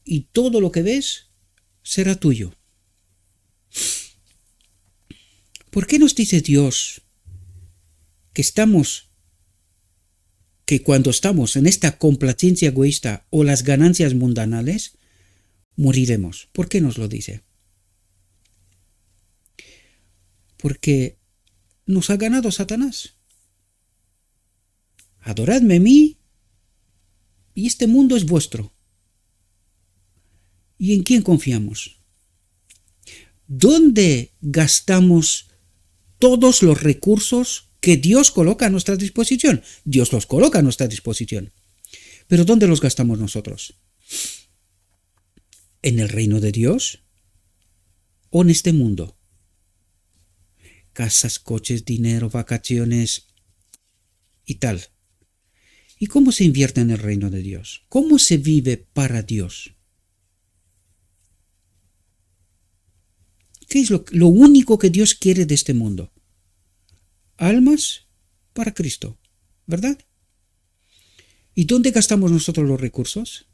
y todo lo que ves será tuyo. ¿Por qué nos dice Dios que cuando estamos en esta complacencia egoísta o las ganancias mundanales, moriremos? ¿Por qué nos lo dice? Porque nos ha ganado Satanás. Adoradme a mí y este mundo es vuestro. ¿Y en quién confiamos? ¿Dónde gastamos todos los recursos que Dios coloca a nuestra disposición? Dios los coloca a nuestra disposición. ¿Pero dónde los gastamos nosotros? ¿En el reino de Dios o en este mundo? Casas, coches, dinero, vacaciones y tal. ¿Y cómo se invierte en el reino de Dios? ¿Cómo se vive para Dios? ¿Qué es lo único que Dios quiere de este mundo? Almas para Cristo, ¿verdad? ¿Y dónde gastamos nosotros los recursos?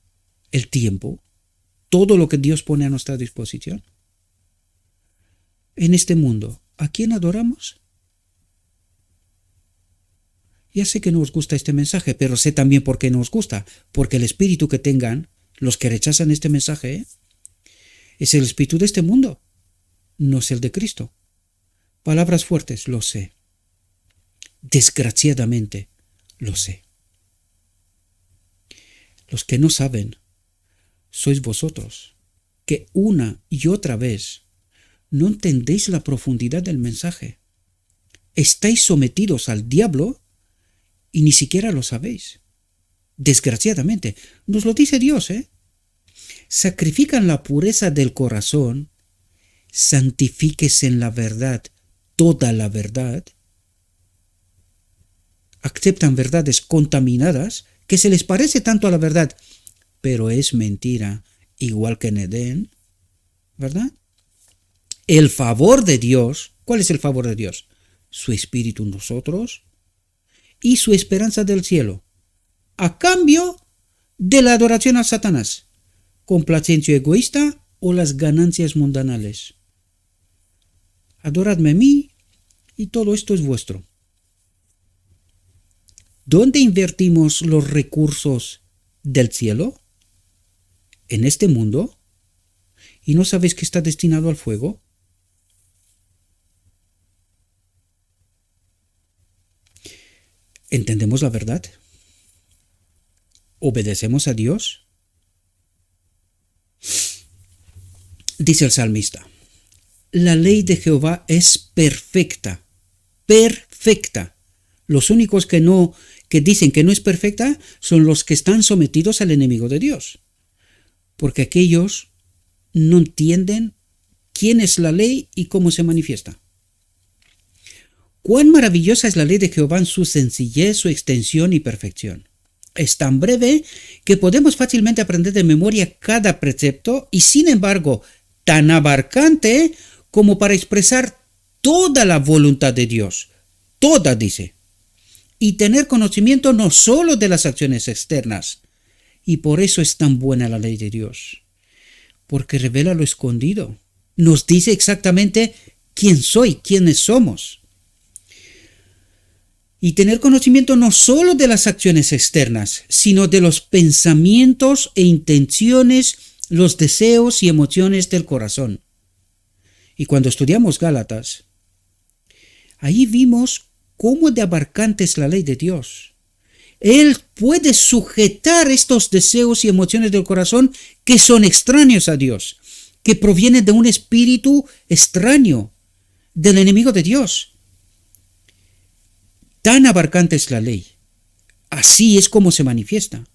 El tiempo, todo lo que Dios pone a nuestra disposición. En este mundo, ¿a quién adoramos? Ya sé que no os gusta este mensaje, pero sé también por qué no os gusta. Porque el espíritu que tengan los que rechazan este mensaje es el espíritu de este mundo, no es el de Cristo. Palabras fuertes, lo sé. Desgraciadamente, lo sé. Los que no saben sois vosotros, que una y otra vez no entendéis la profundidad del mensaje. Estáis sometidos al diablo y ni siquiera lo sabéis. Desgraciadamente, nos lo dice Dios, Sacrifican la pureza del corazón, santifíquese en la verdad, toda la verdad. Aceptan verdades contaminadas que se les parece tanto a la verdad, pero es mentira, igual que en Edén, ¿verdad? El favor de Dios, ¿cuál es el favor de Dios? Su espíritu en nosotros y su esperanza del cielo, a cambio de la adoración a Satanás, complacencia egoísta o las ganancias mundanales. Adoradme a mí y todo esto es vuestro. ¿Dónde invertimos los recursos del cielo? ¿En este mundo? ¿Y no sabéis que está destinado al fuego? ¿Entendemos la verdad? ¿Obedecemos a Dios? Dice el salmista, la ley de Jehová es perfecta, perfecta. Los únicos que dicen que no es perfecta son los que están sometidos al enemigo de Dios, porque aquellos no entienden quién es la ley y cómo se manifiesta. Cuán maravillosa es la ley de Jehová en su sencillez, su extensión y perfección. Es tan breve que podemos fácilmente aprender de memoria cada precepto y sin embargo tan abarcante como para expresar toda la voluntad de Dios. Toda, dice. Y tener conocimiento no solo de las acciones externas. Y por eso es tan buena la ley de Dios. Porque revela lo escondido. Nos dice exactamente quién soy, quiénes somos. Y tener conocimiento no solo de las acciones externas, sino de los pensamientos e intenciones, los deseos y emociones del corazón. Y cuando estudiamos Gálatas, ahí vimos cómo de abarcante es la ley de Dios. Él puede sujetar estos deseos y emociones del corazón que son extraños a Dios, que provienen de un espíritu extraño, del enemigo de Dios. Tan abarcante es la ley. Así es como se manifiesta.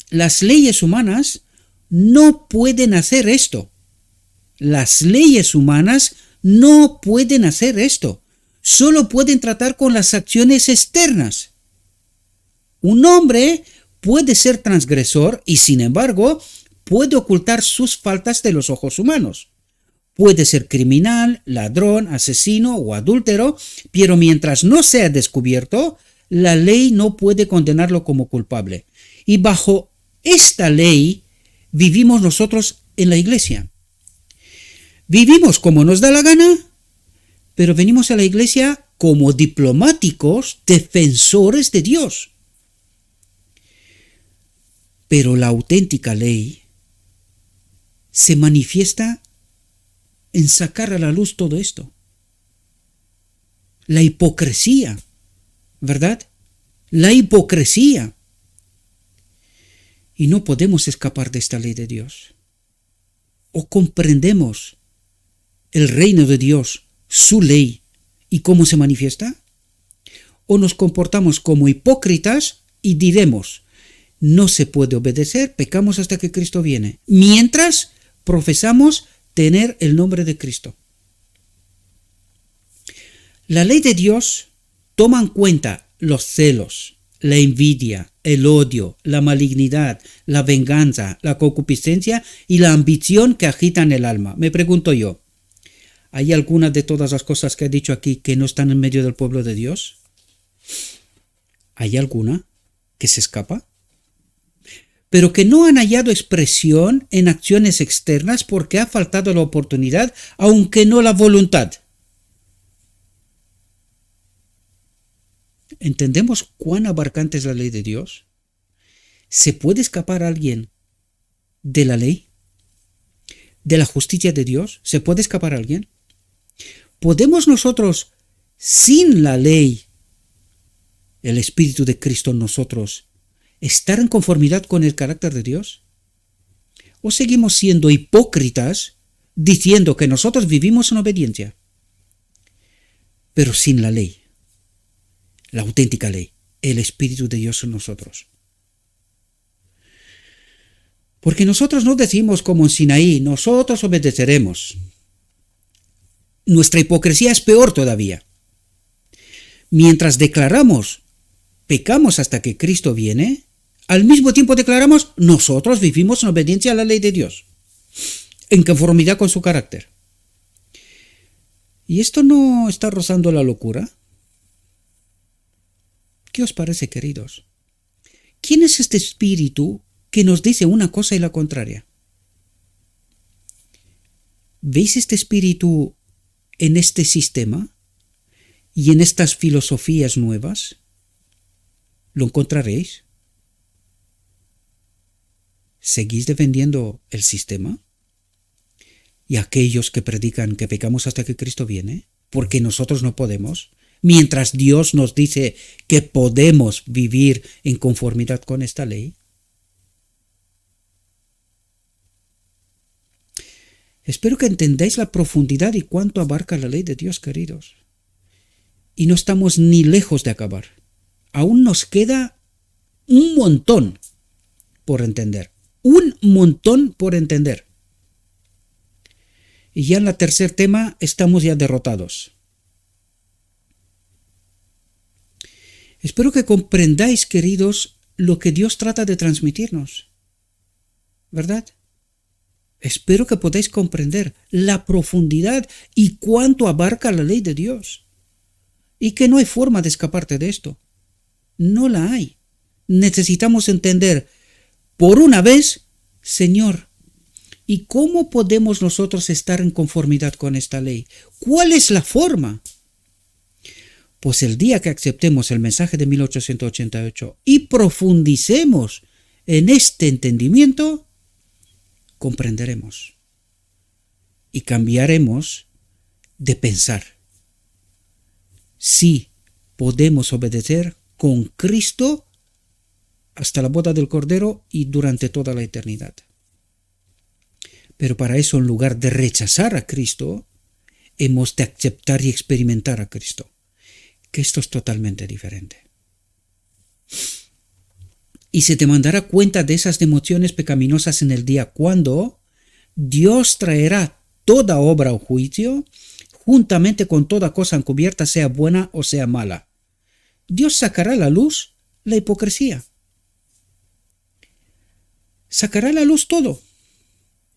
Las leyes humanas no pueden hacer esto. Las leyes humanas no pueden hacer esto. Solo pueden tratar con las acciones externas. Un hombre puede ser transgresor y, sin embargo, puede ocultar sus faltas de los ojos humanos. Puede ser criminal, ladrón, asesino o adúltero, pero mientras no sea descubierto, la ley no puede condenarlo como culpable. Y bajo esta ley vivimos nosotros en la iglesia. Vivimos como nos da la gana, pero venimos a la iglesia como diplomáticos, defensores de Dios. Pero la auténtica ley se manifiesta en sacar a la luz todo esto. La hipocresía, ¿verdad? La hipocresía. Y no podemos escapar de esta ley de Dios. O comprendemos el reino de Dios, su ley, y cómo se manifiesta, o nos comportamos como hipócritas y diremos, no se puede obedecer, pecamos hasta que Cristo viene, mientras profesamos tener el nombre de Cristo. La ley de Dios toma en cuenta los celos, la envidia, el odio, la malignidad, la venganza, la concupiscencia y la ambición que agitan el alma. Me pregunto yo, ¿hay alguna de todas las cosas que he dicho aquí que no están en medio del pueblo de Dios? ¿Hay alguna que se escapa? Pero que no han hallado expresión en acciones externas porque ha faltado la oportunidad, aunque no la voluntad. ¿Entendemos cuán abarcante es la ley de Dios? ¿Se puede escapar alguien de la ley? ¿De la justicia de Dios? ¿Se puede escapar alguien? ¿Podemos nosotros, sin la ley, el Espíritu de Cristo en nosotros, estar en conformidad con el carácter de Dios? ¿O seguimos siendo hipócritas diciendo que nosotros vivimos en obediencia, pero sin la ley, la auténtica ley, el Espíritu de Dios en nosotros? Porque nosotros no decimos como en Sinaí, nosotros obedeceremos. Nuestra hipocresía es peor todavía. Mientras declaramos, pecamos hasta que Cristo viene, al mismo tiempo declaramos, nosotros vivimos en obediencia a la ley de Dios, en conformidad con su carácter. ¿Y esto no está rozando la locura? ¿Qué os parece, queridos? ¿Quién es este espíritu que nos dice una cosa y la contraria? ¿Veis este espíritu en este sistema y en estas filosofías nuevas? ¿Lo encontraréis? ¿Seguís defendiendo el sistema? ¿Y aquellos que predican que pecamos hasta que Cristo viene? Porque nosotros no podemos, mientras Dios nos dice que podemos vivir en conformidad con esta ley. Espero que entendáis la profundidad y cuánto abarca la ley de Dios, queridos. Y no estamos ni lejos de acabar. Aún nos queda un montón por entender. Un montón por entender. Y ya en el tercer tema estamos ya derrotados. Espero que comprendáis, queridos, lo que Dios trata de transmitirnos. ¿Verdad? Espero que podáis comprender la profundidad y cuánto abarca la ley de Dios. Y que no hay forma de escaparte de esto. No la hay. Necesitamos entender, por una vez, Señor, ¿y cómo podemos nosotros estar en conformidad con esta ley? ¿Cuál es la forma? Pues el día que aceptemos el mensaje de 1888 y profundicemos en este entendimiento, comprenderemos y cambiaremos de pensar. Sí, podemos obedecer con Cristo hasta la boda del Cordero y durante toda la eternidad. Pero para eso, en lugar de rechazar a Cristo, hemos de aceptar y experimentar a Cristo. que esto es totalmente diferente. Y se te mandará cuenta de esas emociones pecaminosas en el día cuando Dios traerá toda obra o juicio, juntamente con toda cosa encubierta, sea buena o sea mala. Dios sacará a la luz la hipocresía. Sacará a la luz todo,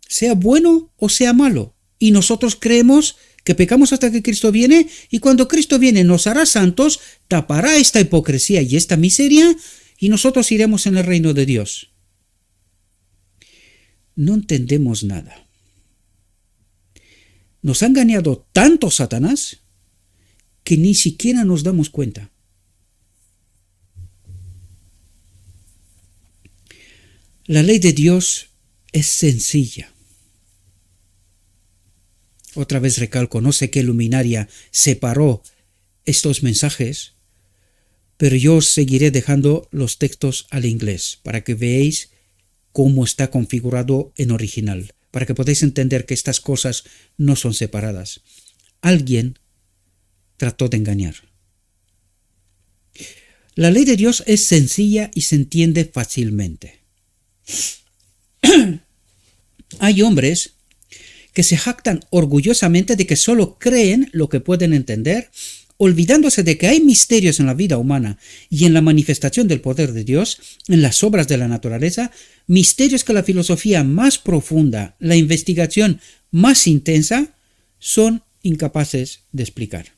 sea bueno o sea malo. Y nosotros creemos que pecamos hasta que Cristo viene, y cuando Cristo viene nos hará santos, tapará esta hipocresía y esta miseria, y nosotros iremos en el reino de Dios. No entendemos nada. Nos ha engañado tanto Satanás que ni siquiera nos damos cuenta. La ley de Dios es sencilla. Otra vez recalco, no sé qué luminaria separó estos mensajes, pero yo os seguiré dejando los textos al inglés para que veáis cómo está configurado en original, para que podáis entender que estas cosas no son separadas. Alguien trató de engañar. La ley de Dios es sencilla y se entiende fácilmente. Hay hombres que se jactan orgullosamente de que solo creen lo que pueden entender, olvidándose de que hay misterios en la vida humana y en la manifestación del poder de Dios, en las obras de la naturaleza, misterios que la filosofía más profunda, la investigación más intensa, son incapaces de explicar.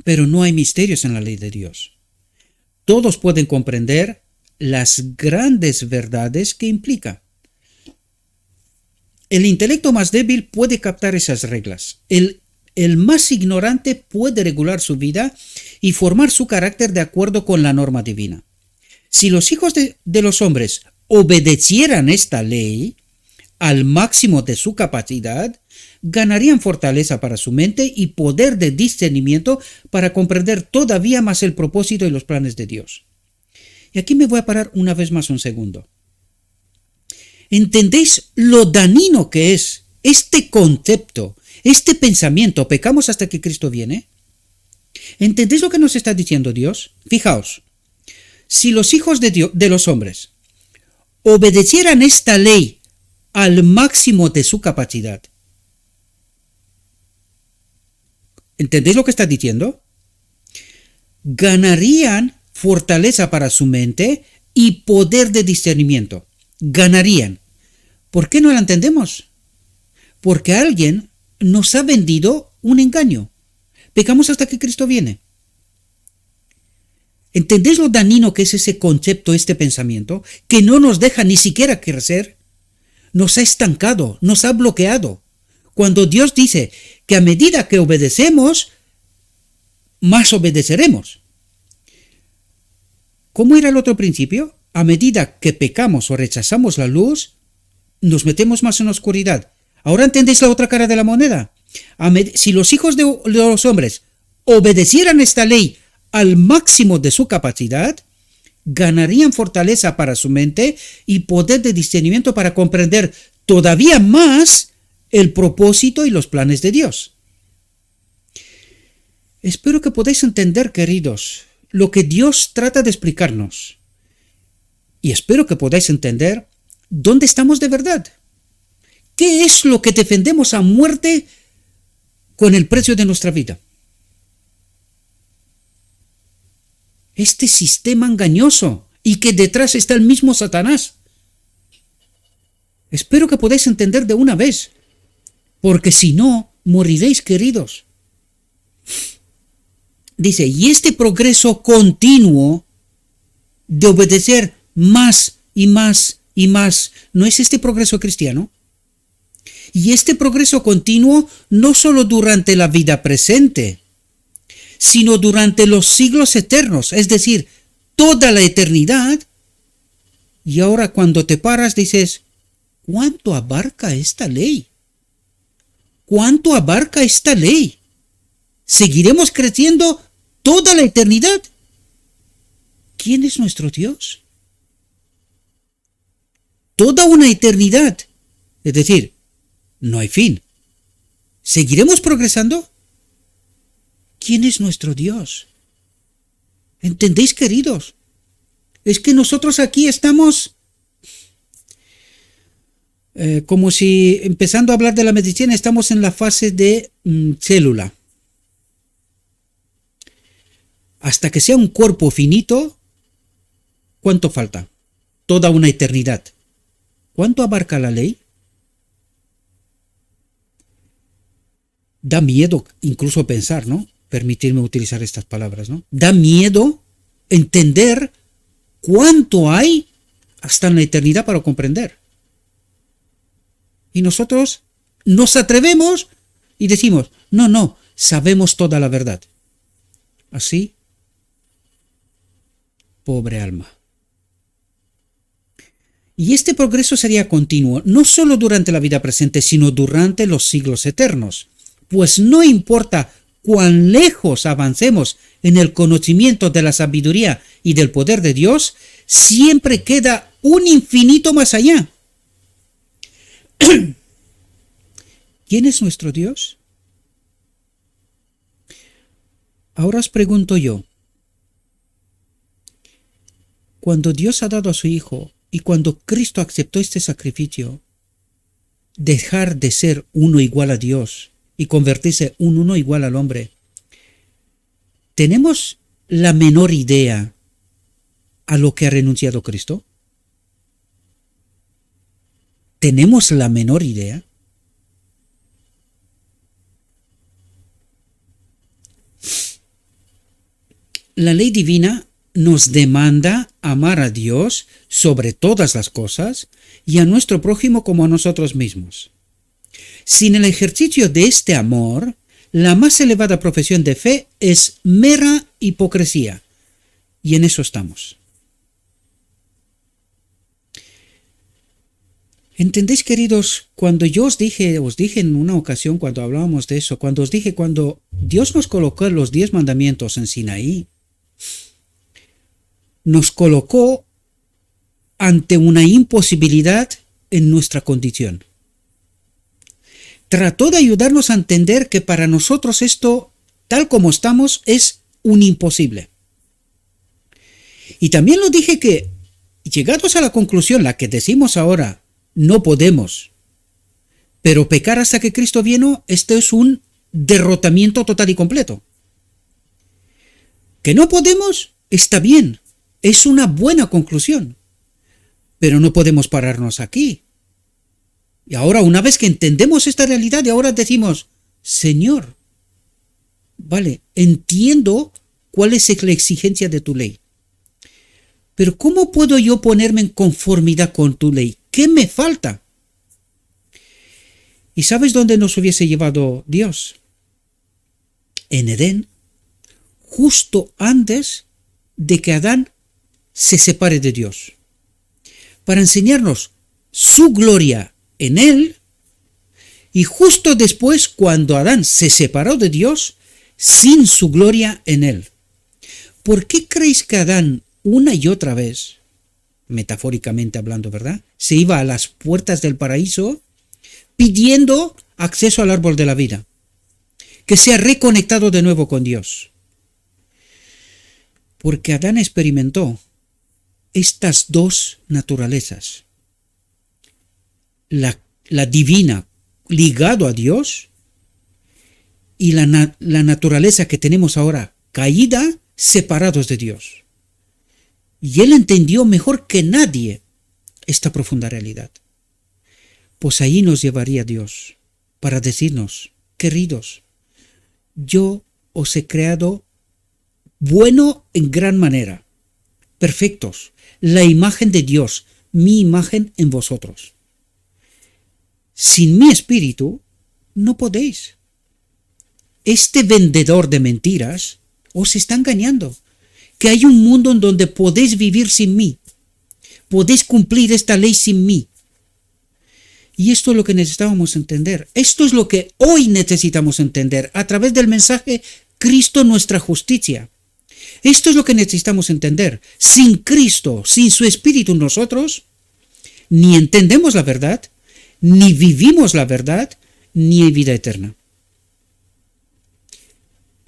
Pero no hay misterios en la ley de Dios. Todos pueden comprender las grandes verdades que implica. El intelecto más débil puede captar esas reglas. El más ignorante puede regular su vida y formar su carácter de acuerdo con la norma divina. Si los hijos de los hombres obedecieran esta ley al máximo de su capacidad, ganarían fortaleza para su mente y poder de discernimiento para comprender todavía más el propósito y los planes de Dios. Y aquí me voy a parar una vez más un segundo. ¿Entendéis lo dañino que es este concepto, este pensamiento? ¿Pecamos hasta que Cristo viene? ¿Entendéis lo que nos está diciendo Dios? Fijaos, si los hijos de los hombres obedecieran esta ley al máximo de su capacidad, ¿entendéis lo que está diciendo? Ganarían fortaleza para su mente y poder de discernimiento. Ganarían. ¿Por qué no la entendemos? Porque alguien nos ha vendido un engaño. Pecamos hasta que Cristo viene. ¿Entendéis lo dañino que es ese concepto, este pensamiento? Que no nos deja ni siquiera crecer. Nos ha estancado, nos ha bloqueado. Cuando Dios dice que a medida que obedecemos, más obedeceremos. ¿Cómo era el otro principio? A medida que pecamos o rechazamos la luz, nos metemos más en la oscuridad. ¿Ahora entendéis la otra cara de la moneda? Si los hijos de los hombres obedecieran esta ley al máximo de su capacidad, ganarían fortaleza para su mente y poder de discernimiento para comprender todavía más el propósito y los planes de Dios. Espero que podáis entender, queridos, lo que Dios trata de explicarnos. Y espero que podáis entender dónde estamos de verdad. ¿Qué es lo que defendemos a muerte con el precio de nuestra vida? Este sistema engañoso y que detrás está el mismo Satanás. Espero que podáis entender de una vez, porque si no, moriréis, queridos. Dice, y este progreso continuo de obedecer más y más y más, ¿no es este progreso cristiano? Y este progreso continuo no solo durante la vida presente, sino durante los siglos eternos, es decir, toda la eternidad. Y ahora cuando te paras dices, ¿cuánto abarca esta ley? ¿Cuánto abarca esta ley? ¿Seguiremos creciendo toda la eternidad? ¿Quién es nuestro Dios? Toda una eternidad. Es decir, no hay fin. ¿Seguiremos progresando? ¿Quién es nuestro Dios? ¿Entendéis, queridos? Es que nosotros aquí estamos como si, empezando a hablar de la medicina, estamos en la fase de célula. Hasta que sea un cuerpo finito, ¿cuánto falta? Toda una eternidad. ¿Cuánto abarca la ley? Da miedo incluso pensar, ¿no? Permitirme utilizar estas palabras, ¿no? Da miedo entender cuánto hay hasta en la eternidad para comprender. Y nosotros nos atrevemos y decimos, no, sabemos toda la verdad. Así, pobre alma. Y este progreso sería continuo, no solo durante la vida presente, sino durante los siglos eternos. Pues no importa cuán lejos avancemos en el conocimiento de la sabiduría y del poder de Dios, siempre queda un infinito más allá. ¿Quién es nuestro Dios? Ahora os pregunto yo, cuando Dios ha dado a su Hijo y cuando Cristo aceptó este sacrificio, dejar de ser uno igual a Dios y convertirse en uno igual al hombre, ¿tenemos la menor idea a lo que ha renunciado Cristo? ¿Tenemos la menor idea? La ley divina nos demanda amar a Dios sobre todas las cosas y a nuestro prójimo como a nosotros mismos. Sin el ejercicio de este amor, la más elevada profesión de fe es mera hipocresía, y en eso estamos. ¿Entendéis, queridos? Cuando yo os dije en una ocasión cuando hablábamos de eso, cuando Dios nos colocó los 10 mandamientos en Sinaí, nos colocó ante una imposibilidad en nuestra condición. Trató de ayudarnos a entender que para nosotros esto, tal como estamos, es un imposible. Y también lo dije que, llegados a la conclusión, la que decimos ahora, no podemos, pero pecar hasta que Cristo vino, esto es un derrotamiento total y completo. Que no podemos, está bien, es una buena conclusión, pero no podemos pararnos aquí. Y ahora, una vez que entendemos esta realidad, y ahora decimos, Señor, vale, entiendo cuál es la exigencia de tu ley, pero ¿cómo puedo yo ponerme en conformidad con tu ley? ¿Qué me falta? ¿Y sabes dónde nos hubiese llevado Dios? En Edén, justo antes de que Adán se separe de Dios, para enseñarnos su gloria en él, y justo después, cuando Adán se separó de Dios, sin su gloria en él. ¿Por qué creéis que Adán una y otra vez, metafóricamente hablando, ¿verdad?, se iba a las puertas del paraíso pidiendo acceso al árbol de la vida, que sea reconectado de nuevo con Dios? Porque Adán experimentó estas dos naturalezas, la divina ligado a Dios y la naturaleza que tenemos ahora caída, separados de Dios. Y él entendió mejor que nadie esta profunda realidad. Pues ahí nos llevaría Dios para decirnos, queridos, yo os he creado bueno en gran manera, perfectos, la imagen de Dios, mi imagen en vosotros. Sin mi espíritu no podéis. Este vendedor de mentiras os está engañando, que hay un mundo en donde podéis vivir sin mí, podéis cumplir esta ley sin mí. Y esto es lo que necesitábamos entender. Esto es lo que hoy necesitamos entender a través del mensaje Cristo nuestra justicia. Esto es lo que necesitamos entender. Sin Cristo, sin su Espíritu en nosotros, ni entendemos la verdad, ni vivimos la verdad, ni hay vida eterna.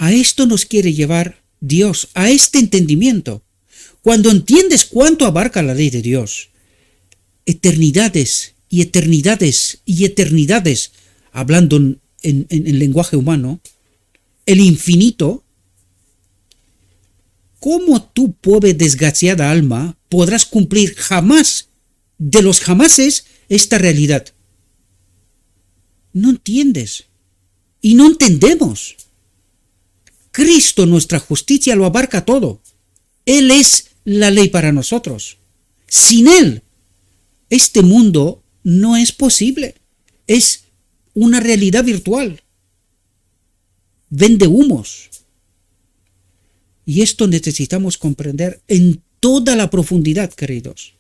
A esto nos quiere llevar Dios, a este entendimiento. Cuando entiendes cuánto abarca la ley de Dios, eternidades y eternidades y eternidades, hablando en lenguaje humano, el infinito, ¿cómo tú, pobre desgraciada alma, podrás cumplir jamás de los jamases esta realidad? No entiendes y no entendemos. Cristo, nuestra justicia, lo abarca todo. Él es la ley para nosotros. Sin Él, este mundo no es posible. Es una realidad virtual. Vende humos. Y esto necesitamos comprender en toda la profundidad, queridos.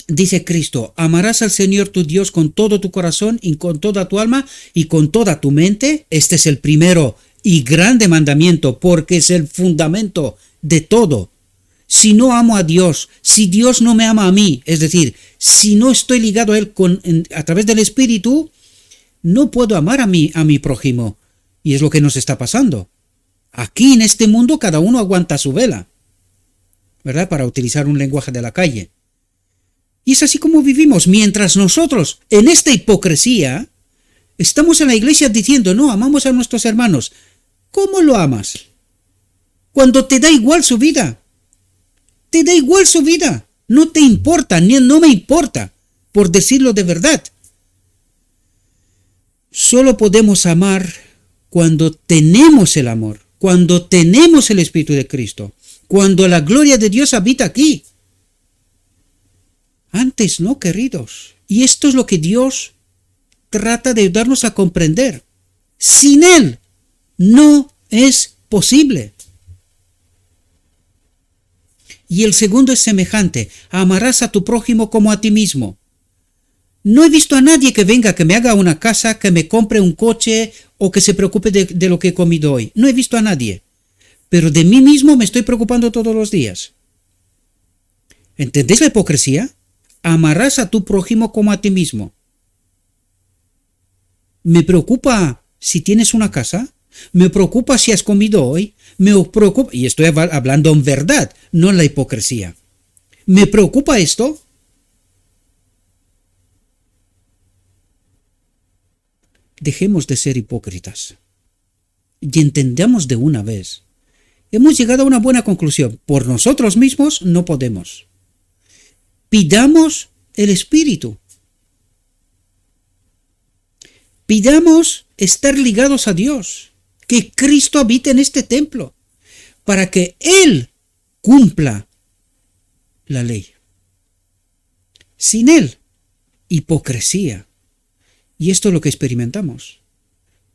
Dice Cristo, amarás al Señor tu Dios con todo tu corazón y con toda tu alma y con toda tu mente. Este es el primero y grande mandamiento porque es el fundamento de todo. Si no amo a Dios, si Dios no me ama a mí, es decir, si no estoy ligado a Él a través del Espíritu, no puedo amar a mi prójimo. Y es lo que nos está pasando. Aquí en este mundo cada uno aguanta su vela, ¿verdad? Para utilizar un lenguaje de la calle. Y es así como vivimos, mientras nosotros, en esta hipocresía, estamos en la iglesia diciendo, no, amamos a nuestros hermanos. ¿Cómo lo amas? Cuando te da igual su vida. Te da igual su vida. No te importa, ni no me importa, por decirlo de verdad. Solo podemos amar cuando tenemos el amor, cuando tenemos el Espíritu de Cristo, cuando la gloria de Dios habita aquí. Antes no, queridos. Y esto es lo que Dios trata de ayudarnos a comprender. Sin Él no es posible. Y el segundo es semejante. Amarás a tu prójimo como a ti mismo. No he visto a nadie que venga, que me haga una casa, que me compre un coche o que se preocupe de lo que he comido hoy. No he visto a nadie. Pero de mí mismo me estoy preocupando todos los días. ¿Entendéis la hipocresía? Amarás a tu prójimo como a ti mismo. Me preocupa si tienes una casa, me preocupa si has comido hoy, me preocupa, y estoy hablando en verdad, no en la hipocresía. ¿Me preocupa esto? Dejemos de ser hipócritas y entendamos de una vez. Hemos llegado a una buena conclusión. Por nosotros mismos no podemos. Pidamos el Espíritu. Pidamos estar ligados a Dios, que Cristo habite en este templo, para que Él cumpla la ley. Sin Él, hipocresía. Y esto es lo que experimentamos.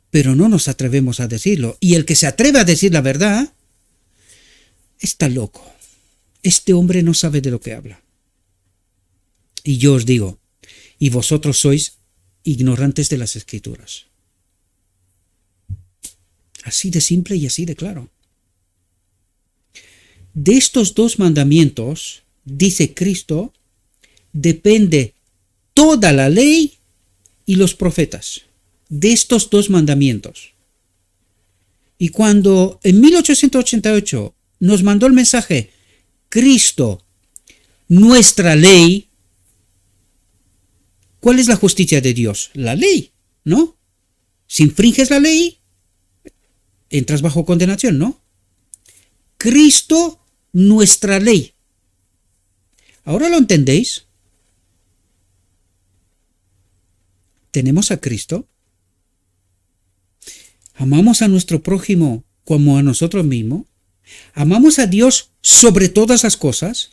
Pero no nos atrevemos a decirlo. Y el que se atreve a decir la verdad, está loco. Este hombre no sabe de lo que habla. Y yo os digo, y vosotros sois ignorantes de las Escrituras. Así de simple y así de claro. De estos dos mandamientos, dice Cristo, depende toda la ley y los profetas. De estos dos mandamientos. Y cuando en 1888 nos mandó el mensaje, Cristo, nuestra ley, ¿cuál es la justicia de Dios? La ley, ¿no? Si infringes la ley, entras bajo condenación, ¿no? Cristo, nuestra ley. ¿Ahora lo entendéis? ¿Tenemos a Cristo? ¿Amamos a nuestro prójimo como a nosotros mismos? ¿Amamos a Dios sobre todas las cosas?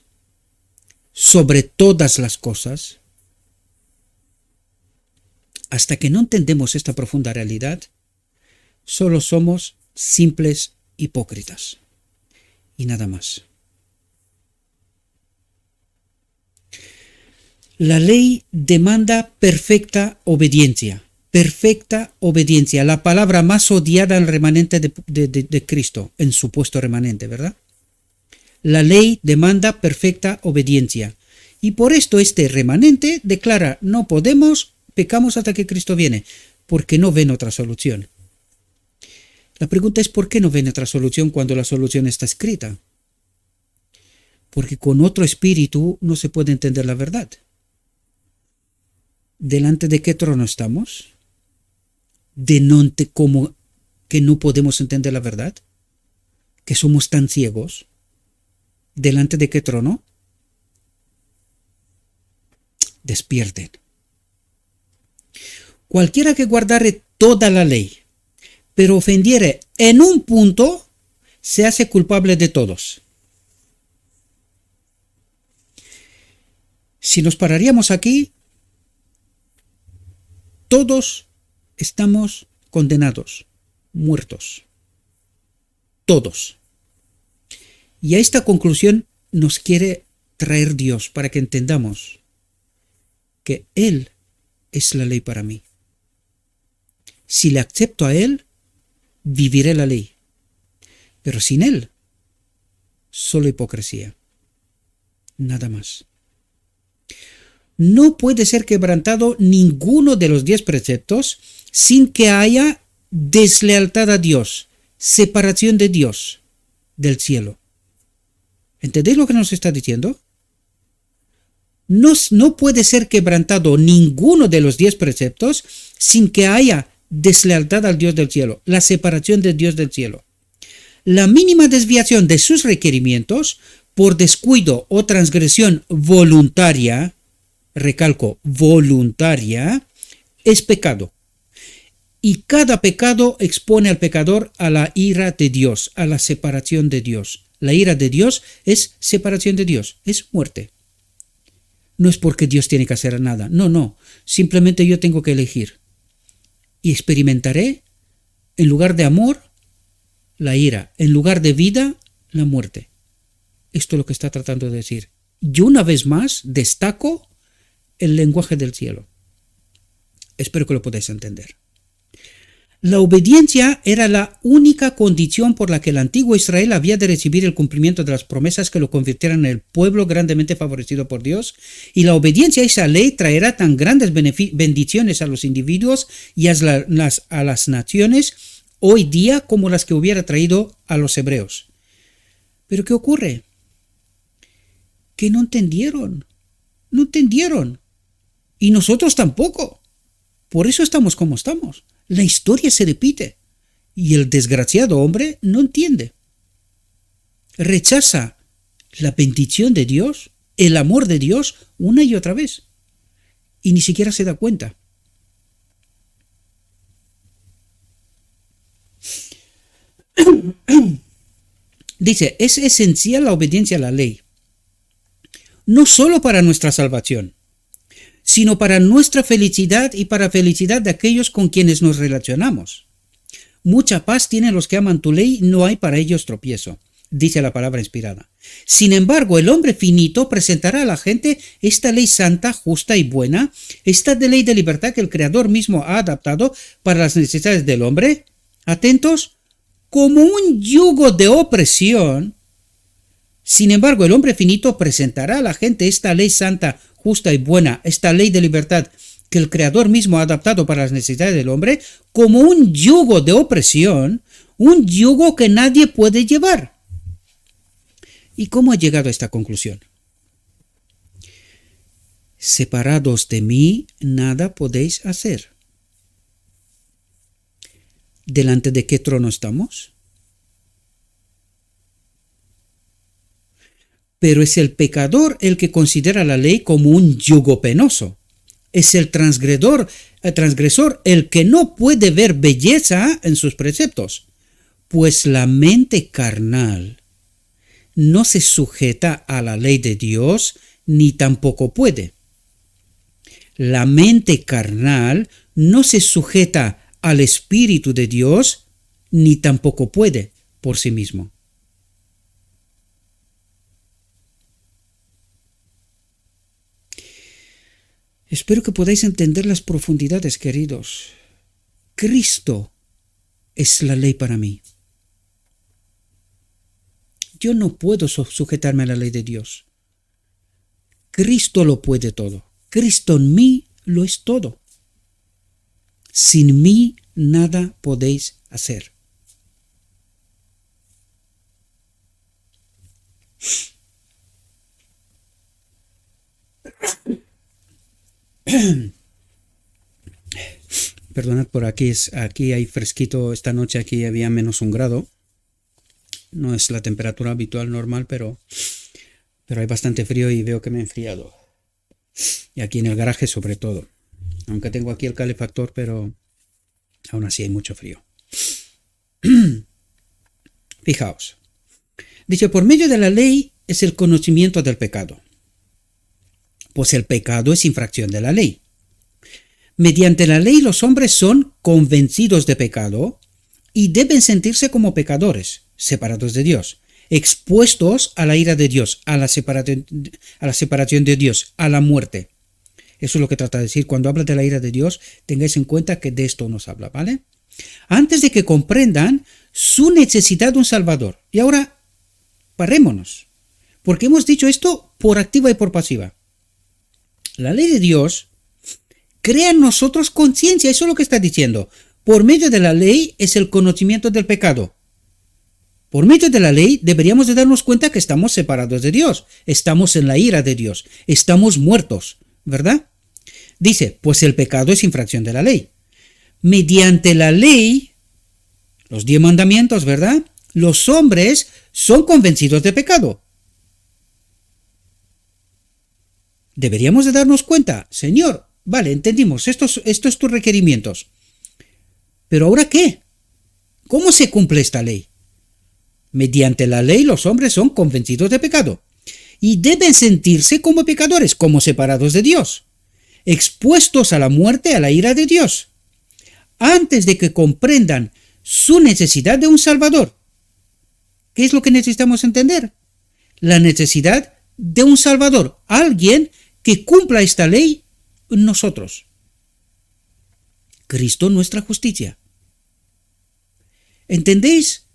¿Sobre todas las cosas? Hasta que no entendemos esta profunda realidad, solo somos simples hipócritas. Y nada más. La ley demanda perfecta obediencia. Perfecta obediencia. La palabra más odiada al remanente de Cristo, en su puesto remanente, ¿verdad? La ley demanda perfecta obediencia. Y por esto este remanente declara, no podemos, pecamos hasta que Cristo viene, porque no ven otra solución. La pregunta es ¿por qué no ven otra solución cuando la solución está escrita? Porque con otro espíritu no se puede entender la verdad. ¿Delante de qué trono estamos? ¿Cómo que no podemos entender la verdad? ¿Que somos tan ciegos? ¿Delante de qué trono? Despierten. Cualquiera que guardare toda la ley, pero ofendiere en un punto, se hace culpable de todos. Si nos pararíamos aquí, todos estamos condenados, muertos. Todos. Y a esta conclusión nos quiere traer Dios para que entendamos que Él es la ley para mí. Si le acepto a Él, viviré la ley. Pero sin Él, solo hipocresía. Nada más. No puede ser quebrantado ninguno de los 10 preceptos sin que haya deslealtad a Dios, separación de Dios del cielo. ¿Entendéis lo que nos está diciendo? No puede ser quebrantado ninguno de los 10 preceptos sin que haya deslealtad al Dios del cielo, la separación de Dios del cielo. La mínima desviación de sus requerimientos por descuido o transgresión voluntaria, recalco, voluntaria, es pecado. Y cada pecado expone al pecador a la ira de Dios, a la separación de Dios. La ira de Dios es separación de Dios, es muerte. No es porque Dios tiene que hacer nada, no, simplemente yo tengo que elegir. Y experimentaré, en lugar de amor, la ira, en lugar de vida, la muerte. Esto es lo que está tratando de decir. Y una vez más destaco el lenguaje del cielo. Espero que lo podáis entender. La obediencia era la única condición por la que el antiguo Israel había de recibir el cumplimiento de las promesas que lo convirtieran en el pueblo grandemente favorecido por Dios, y la obediencia a esa ley traerá tan grandes bendiciones a los individuos y a las naciones hoy día como las que hubiera traído a los hebreos. Pero ¿qué ocurre? Que no entendieron. Y nosotros tampoco. Por eso estamos como estamos. La historia se repite y el desgraciado hombre no entiende. Rechaza la bendición de Dios, el amor de Dios una y otra vez y ni siquiera se da cuenta. Dice, es esencial la obediencia a la ley, no solo para nuestra salvación, sino para nuestra felicidad y para felicidad de aquellos con quienes nos relacionamos. Mucha paz tienen los que aman tu ley, no hay para ellos tropiezo, dice la palabra inspirada. Sin embargo, el hombre finito presentará a la gente esta ley santa, justa y buena, esta ley de libertad que el Creador mismo ha adaptado para las necesidades del hombre, atentos, como un yugo de opresión. Sin embargo, el hombre finito presentará a la gente esta ley santa, justa y buena, esta ley de libertad que el Creador mismo ha adaptado para las necesidades del hombre, como un yugo de opresión, un yugo que nadie puede llevar. ¿Y cómo ha llegado a esta conclusión? Separados de mí, nada podéis hacer. ¿Delante de qué trono estamos? Pero es el pecador el que considera la ley como un yugo penoso. Es el transgresor el que no puede ver belleza en sus preceptos, pues la mente carnal no se sujeta a la ley de Dios ni tampoco puede. La mente carnal no se sujeta al Espíritu de Dios ni tampoco puede por sí mismo. Espero que podáis entender las profundidades, queridos. Cristo es la ley para mí. Yo no puedo sujetarme a la ley de Dios. Cristo lo puede todo. Cristo en mí lo es todo. Sin mí nada podéis hacer. Perdonad por aquí, aquí hay fresquito esta noche, aquí había -1 grado. No es la temperatura habitual normal, pero hay bastante frío y veo que me he enfriado. Y aquí en el garaje sobre todo. Aunque tengo aquí el calefactor, pero aún así hay mucho frío. Fijaos. Dice, por medio de la ley es el conocimiento del pecado. Pues el pecado es infracción de la ley. Mediante la ley los hombres son convencidos de pecado y deben sentirse como pecadores, separados de Dios, expuestos a la ira de Dios, a la separación de Dios, a la muerte. Eso es lo que trata de decir. Cuando habla de la ira de Dios, tengáis en cuenta que de esto nos habla, ¿vale? Antes de que comprendan su necesidad de un Salvador. Y ahora, parémonos, porque hemos dicho esto por activa y por pasiva. La ley de Dios crea en nosotros conciencia, eso es lo que está diciendo. Por medio de la ley es el conocimiento del pecado. Por medio de la ley deberíamos de darnos cuenta que estamos separados de Dios, estamos en la ira de Dios, estamos muertos, ¿verdad? Dice, pues el pecado es infracción de la ley. Mediante la ley, los 10 mandamientos, ¿verdad? Los hombres son convencidos de pecado. Deberíamos de darnos cuenta, Señor, vale, entendimos, estos tus requerimientos. ¿Pero ahora qué? ¿Cómo se cumple esta ley? Mediante la ley los hombres son convencidos de pecado y deben sentirse como pecadores, como separados de Dios, expuestos a la muerte, a la ira de Dios, antes de que comprendan su necesidad de un Salvador. ¿Qué es lo que necesitamos entender? La necesidad de un Salvador, alguien que cumpla esta ley en nosotros. Cristo nuestra justicia. ¿Entendéis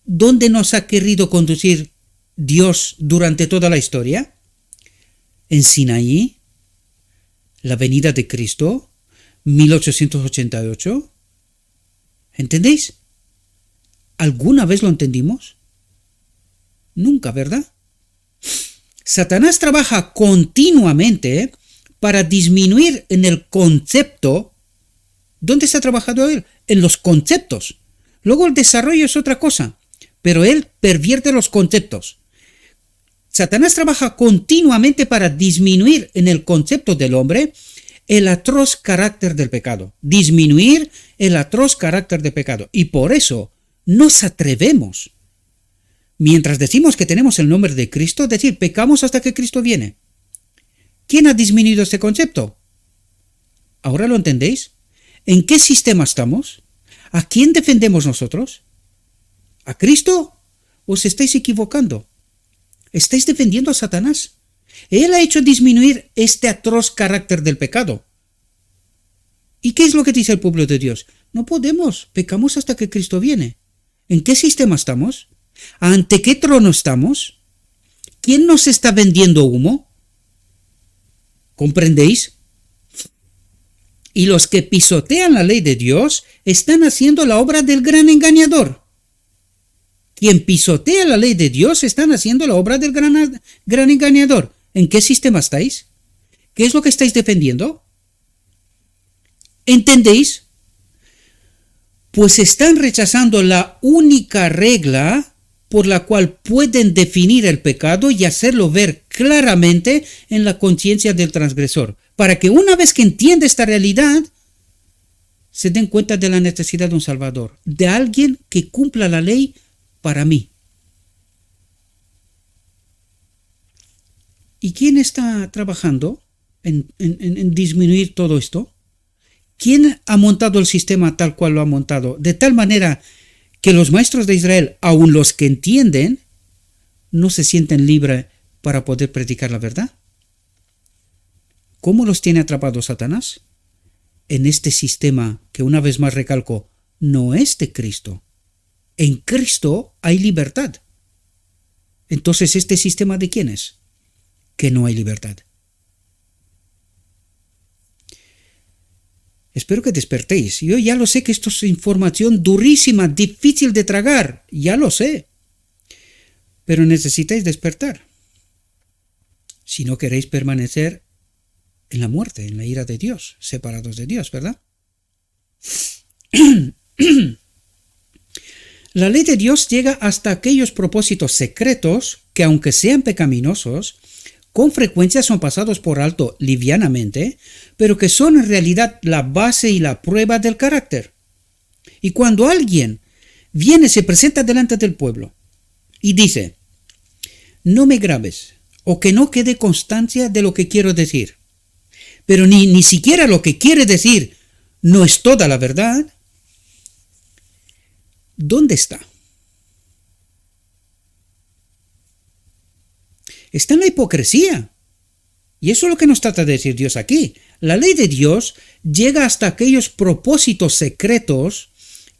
dónde nos ha querido conducir Dios durante toda la historia? En Sinaí, la venida de Cristo, 1888. ¿Entendéis? ¿Alguna vez lo entendimos? Nunca, ¿verdad? Satanás trabaja continuamente para disminuir en el concepto. ¿Dónde se ha trabajado él? En los conceptos. Luego el desarrollo es otra cosa, pero él pervierte los conceptos. Satanás trabaja continuamente para disminuir en el concepto del hombre el atroz carácter del pecado. Disminuir el atroz carácter del pecado. Y por eso nos atrevemos, mientras decimos que tenemos el nombre de Cristo, decir pecamos hasta que Cristo viene. ¿Quién ha disminuido este concepto? ¿Ahora lo entendéis? ¿En qué sistema estamos? ¿A quién defendemos nosotros? ¿A Cristo? ¿Os estáis equivocando? Estáis defendiendo a Satanás. Él ha hecho disminuir este atroz carácter del pecado. ¿Y qué es lo que dice el pueblo de Dios? No podemos, pecamos hasta que Cristo viene. ¿En qué sistema estamos? ¿Ante qué trono estamos? ¿Quién nos está vendiendo humo? ¿Comprendéis? Y los que pisotean la ley de Dios están haciendo la obra del gran engañador. Quien pisotea la ley de Dios están haciendo la obra del gran engañador. ¿En qué sistema estáis? ¿Qué es lo que estáis defendiendo? ¿Entendéis? Pues están rechazando la única regla por la cual pueden definir el pecado y hacerlo ver claramente en la conciencia del transgresor, para que una vez que entienda esta realidad, se den cuenta de la necesidad de un Salvador, de alguien que cumpla la ley para mí. ¿Y quién está trabajando en disminuir todo esto? ¿Quién ha montado el sistema tal cual lo ha montado? De tal manera que los maestros de Israel, aun los que entienden, no se sienten libres para poder predicar la verdad. ¿Cómo los tiene atrapados Satanás? En este sistema que, una vez más recalco, no es de Cristo. En Cristo hay libertad. Entonces, ¿este sistema de quién es? Que no hay libertad. Espero que despertéis. Yo ya lo sé que esto es información durísima, difícil de tragar. Ya lo sé. Pero necesitáis despertar. Si no queréis permanecer en la muerte, en la ira de Dios, separados de Dios, ¿verdad? La ley de Dios llega hasta aquellos propósitos secretos que, aunque sean pecaminosos, con frecuencia son pasados por alto livianamente, pero que son en realidad la base y la prueba del carácter. Y cuando alguien viene, se presenta delante del pueblo y dice: no me grabes, o que no quede constancia de lo que quiero decir, pero ni siquiera lo que quiere decir no es toda la verdad, ¿dónde está? Está en la hipocresía. Y eso es lo que nos trata de decir Dios aquí. La ley de Dios llega hasta aquellos propósitos secretos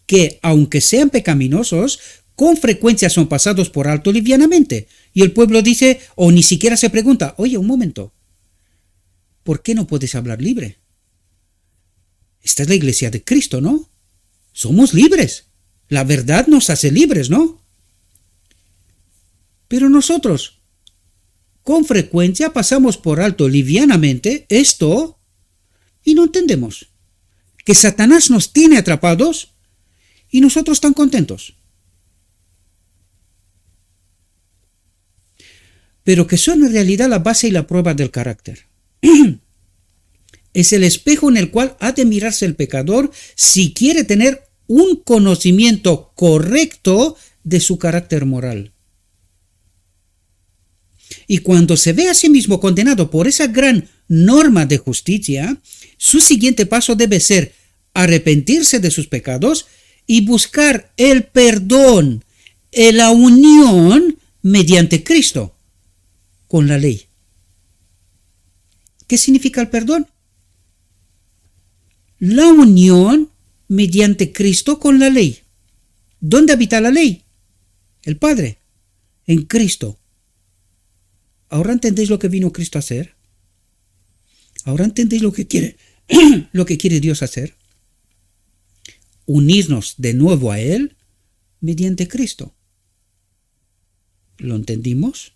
que, aunque sean pecaminosos, con frecuencia son pasados por alto livianamente. Y el pueblo dice, o ni siquiera se pregunta: oye, un momento, ¿por qué no puedes hablar libre? Esta es la iglesia de Cristo, ¿no? Somos libres. La verdad nos hace libres, ¿no? Pero nosotros, con frecuencia, pasamos por alto livianamente esto y no entendemos que Satanás nos tiene atrapados y nosotros tan contentos. Pero que son en realidad la base y la prueba del carácter. Es el espejo en el cual ha de mirarse el pecador si quiere tener un conocimiento correcto de su carácter moral. Y cuando se ve a sí mismo condenado por esa gran norma de justicia, su siguiente paso debe ser arrepentirse de sus pecados y buscar el perdón, la unión mediante Cristo con la ley. ¿Qué significa el perdón? La unión mediante Cristo con la ley. ¿Dónde habita la ley? El Padre, en Cristo. ¿Ahora entendéis lo que vino Cristo a hacer? ¿Ahora entendéis lo que quiere, lo que quiere Dios hacer? Unirnos de nuevo a Él mediante Cristo. ¿Lo entendimos?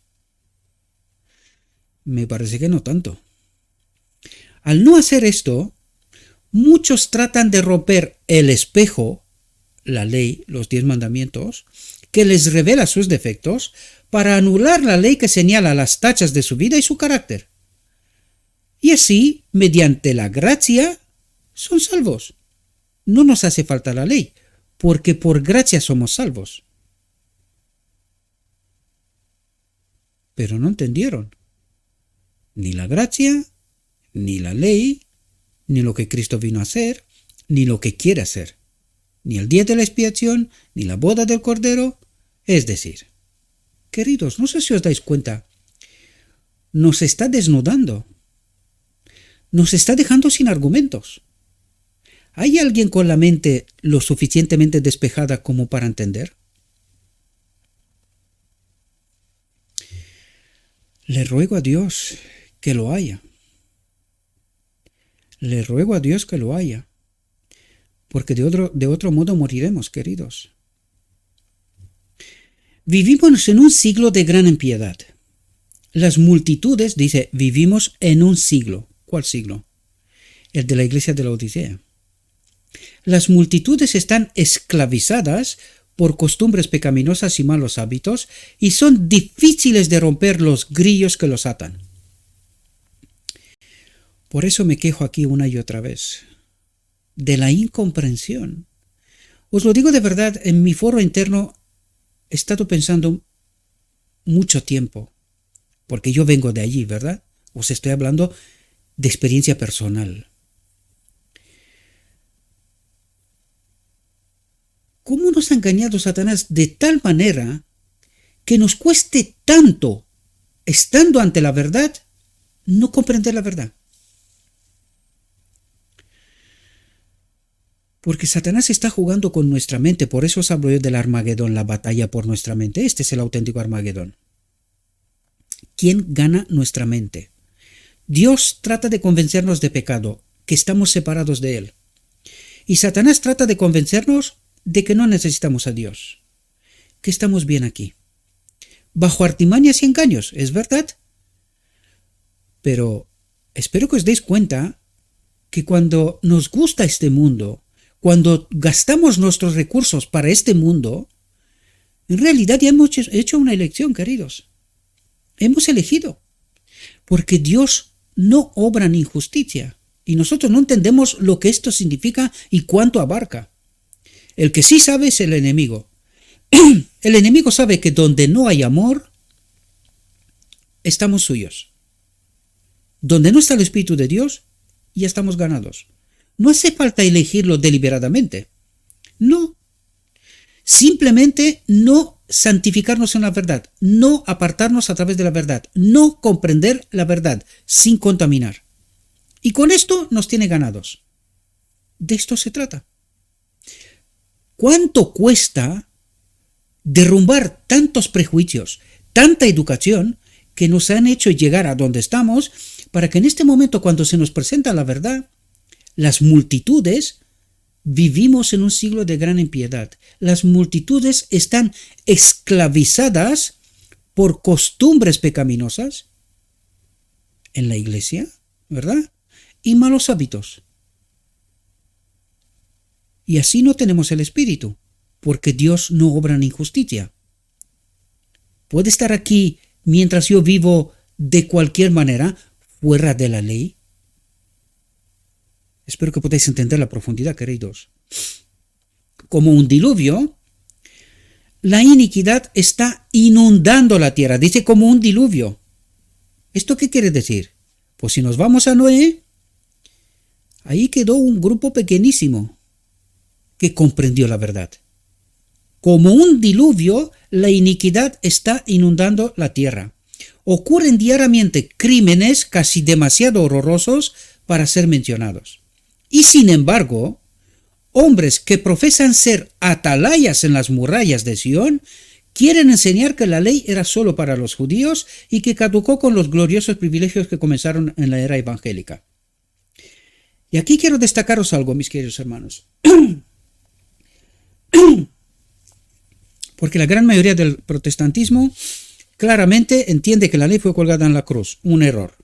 Me parece que no tanto. Al no hacer esto, muchos tratan de romper el espejo, la ley, los 10 mandamientos, que les revela sus defectos, para anular la ley que señala las tachas de su vida y su carácter. Y así, mediante la gracia, son salvos. No nos hace falta la ley, porque por gracia somos salvos. Pero no entendieron ni la gracia, ni la ley, ni lo que Cristo vino a hacer, ni lo que quiere hacer, ni el día de la expiación, ni la boda del Cordero. Es decir, queridos, no sé si os dais cuenta, nos está desnudando, nos está dejando sin argumentos. ¿Hay alguien con la mente lo suficientemente despejada como para entender? Le ruego a Dios que lo haya. Le ruego a Dios que lo haya, porque de otro modo moriremos, queridos. Vivimos en un siglo de gran impiedad. Las multitudes, dice, vivimos en un siglo. ¿Cuál siglo? El de la iglesia de la Odisea. Las multitudes están esclavizadas por costumbres pecaminosas y malos hábitos y son difíciles de romper los grillos que los atan. Por eso me quejo aquí una y otra vez de la incomprensión. Os lo digo de verdad, en mi foro interno he estado pensando mucho tiempo, porque yo vengo de allí, ¿verdad? Os estoy hablando de experiencia personal. ¿Cómo nos ha engañado Satanás de tal manera que nos cueste tanto, estando ante la verdad, no comprender la verdad? Porque Satanás está jugando con nuestra mente, por eso os hablo yo del Armagedón, la batalla por nuestra mente. Este es el auténtico Armagedón. ¿Quién gana nuestra mente? Dios trata de convencernos de pecado, que estamos separados de Él. Y Satanás trata de convencernos de que no necesitamos a Dios, que estamos bien aquí. Bajo artimañas y engaños, es verdad. Pero espero que os deis cuenta que cuando nos gusta este mundo, cuando gastamos nuestros recursos para este mundo, en realidad ya hemos hecho una elección, queridos. Hemos elegido. Porque Dios no obra en injusticia. Y nosotros no entendemos lo que esto significa y cuánto abarca. El que sí sabe es el enemigo. El enemigo sabe que donde no hay amor, estamos suyos. Donde no está el Espíritu de Dios, ya estamos ganados. No hace falta elegirlo deliberadamente. No. Simplemente no santificarnos en la verdad, no apartarnos a través de la verdad, no comprender la verdad sin contaminar. Y con esto nos tiene ganados. De esto se trata. ¿Cuánto cuesta derrumbar tantos prejuicios, tanta educación que nos han hecho llegar a donde estamos para que en este momento, cuando se nos presenta la verdad, las multitudes vivimos en un siglo de gran impiedad? Las multitudes están esclavizadas por costumbres pecaminosas en la iglesia, ¿verdad? Y malos hábitos. Y así no tenemos el Espíritu, porque Dios no obra en injusticia. ¿Puede estar aquí mientras yo vivo de cualquier manera fuera de la ley? Espero que podáis entender la profundidad, queridos. Como un diluvio, la iniquidad está inundando la tierra. Dice como un diluvio. ¿Esto qué quiere decir? Pues si nos vamos a Noé, ahí quedó un grupo pequeñísimo que comprendió la verdad. Como un diluvio, la iniquidad está inundando la tierra. Ocurren diariamente crímenes casi demasiado horrorosos para ser mencionados. Y sin embargo, hombres que profesan ser atalayas en las murallas de Sion quieren enseñar que la ley era solo para los judíos y que caducó con los gloriosos privilegios que comenzaron en la era evangélica. Y aquí quiero destacaros algo, mis queridos hermanos. Porque la gran mayoría del protestantismo claramente entiende que la ley fue colgada en la cruz, un error.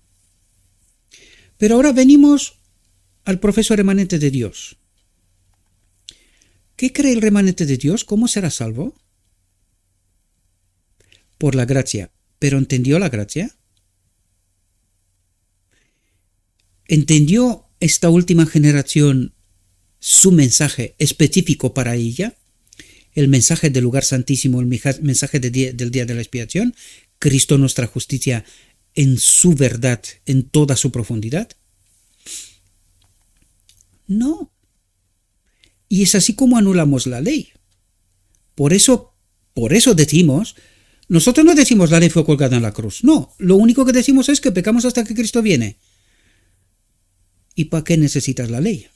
Pero ahora venimos al profeso remanente de Dios. ¿Qué cree el remanente de Dios? ¿Cómo será salvo? Por la gracia. ¿Pero entendió la gracia? ¿Entendió esta última generación su mensaje específico para ella? El mensaje del lugar santísimo, el mensaje del día de la expiación, Cristo nuestra justicia en su verdad, en toda su profundidad. No. Y es así como anulamos la ley. Por eso decimos, nosotros no decimos la ley fue colgada en la cruz. No, lo único que decimos es que pecamos hasta que Cristo viene. ¿Y para qué necesitas la ley?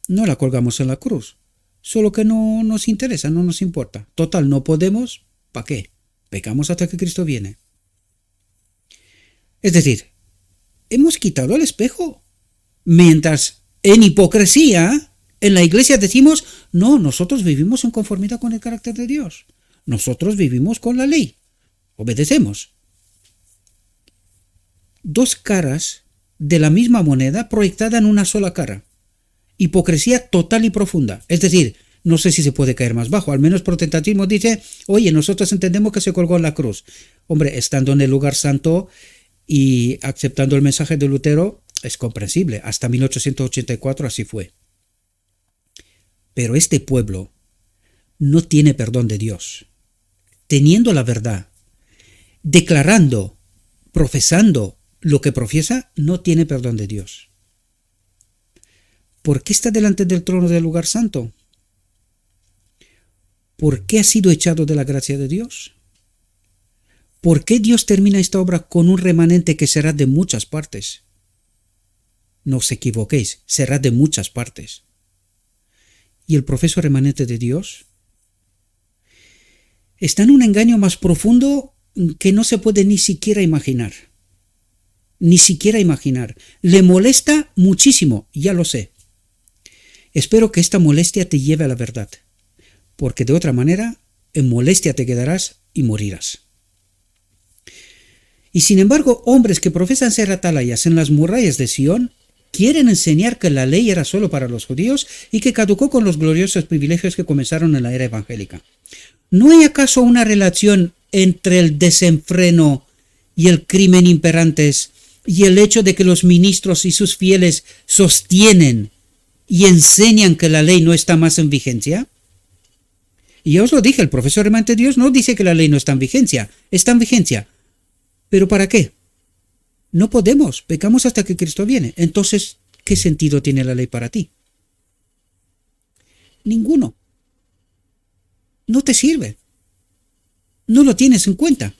No la colgamos en la cruz, solo que no nos interesa, no nos importa. Total, no podemos, ¿para qué? Pecamos hasta que Cristo viene. Es decir, hemos quitado el espejo. Mientras en hipocresía, en la iglesia decimos, no, nosotros vivimos en conformidad con el carácter de Dios. Nosotros vivimos con la ley. Obedecemos. Dos caras de la misma moneda proyectada en una sola cara. Hipocresía total y profunda. Es decir, no sé si se puede caer más bajo. Al menos el protestantismo dice, oye, nosotros entendemos que se colgó en la cruz. Hombre, estando en el lugar santo y aceptando el mensaje de Lutero, es comprensible. Hasta 1884 así fue. Pero este pueblo no tiene perdón de Dios. Teniendo la verdad, declarando, profesando lo que profiesa, no tiene perdón de Dios. ¿Por qué está delante del trono del lugar santo? ¿Por qué ha sido echado de la gracia de Dios? ¿Por qué Dios termina esta obra con un remanente que será de muchas partes? No os equivoquéis, será de muchas partes. ¿Y el profeso remanente de Dios? Está en un engaño más profundo que no se puede ni siquiera imaginar. Ni siquiera imaginar. Le molesta muchísimo, ya lo sé. Espero que esta molestia te lleve a la verdad, porque de otra manera, en molestia te quedarás y morirás. Y sin embargo, hombres que profesan ser atalayas en las murallas de Sion quieren enseñar que la ley era solo para los judíos y que caducó con los gloriosos privilegios que comenzaron en la era evangélica. ¿No hay acaso una relación entre el desenfreno y el crimen imperantes y el hecho de que los ministros y sus fieles sostienen y enseñan que la ley no está más en vigencia? Y ya os lo dije, el profesor Hermante Dios no dice que la ley no está en vigencia, está en vigencia. ¿Pero para qué? No podemos, pecamos hasta que Cristo viene. Entonces, ¿qué sentido tiene la ley para ti? Ninguno. No te sirve. No lo tienes en cuenta.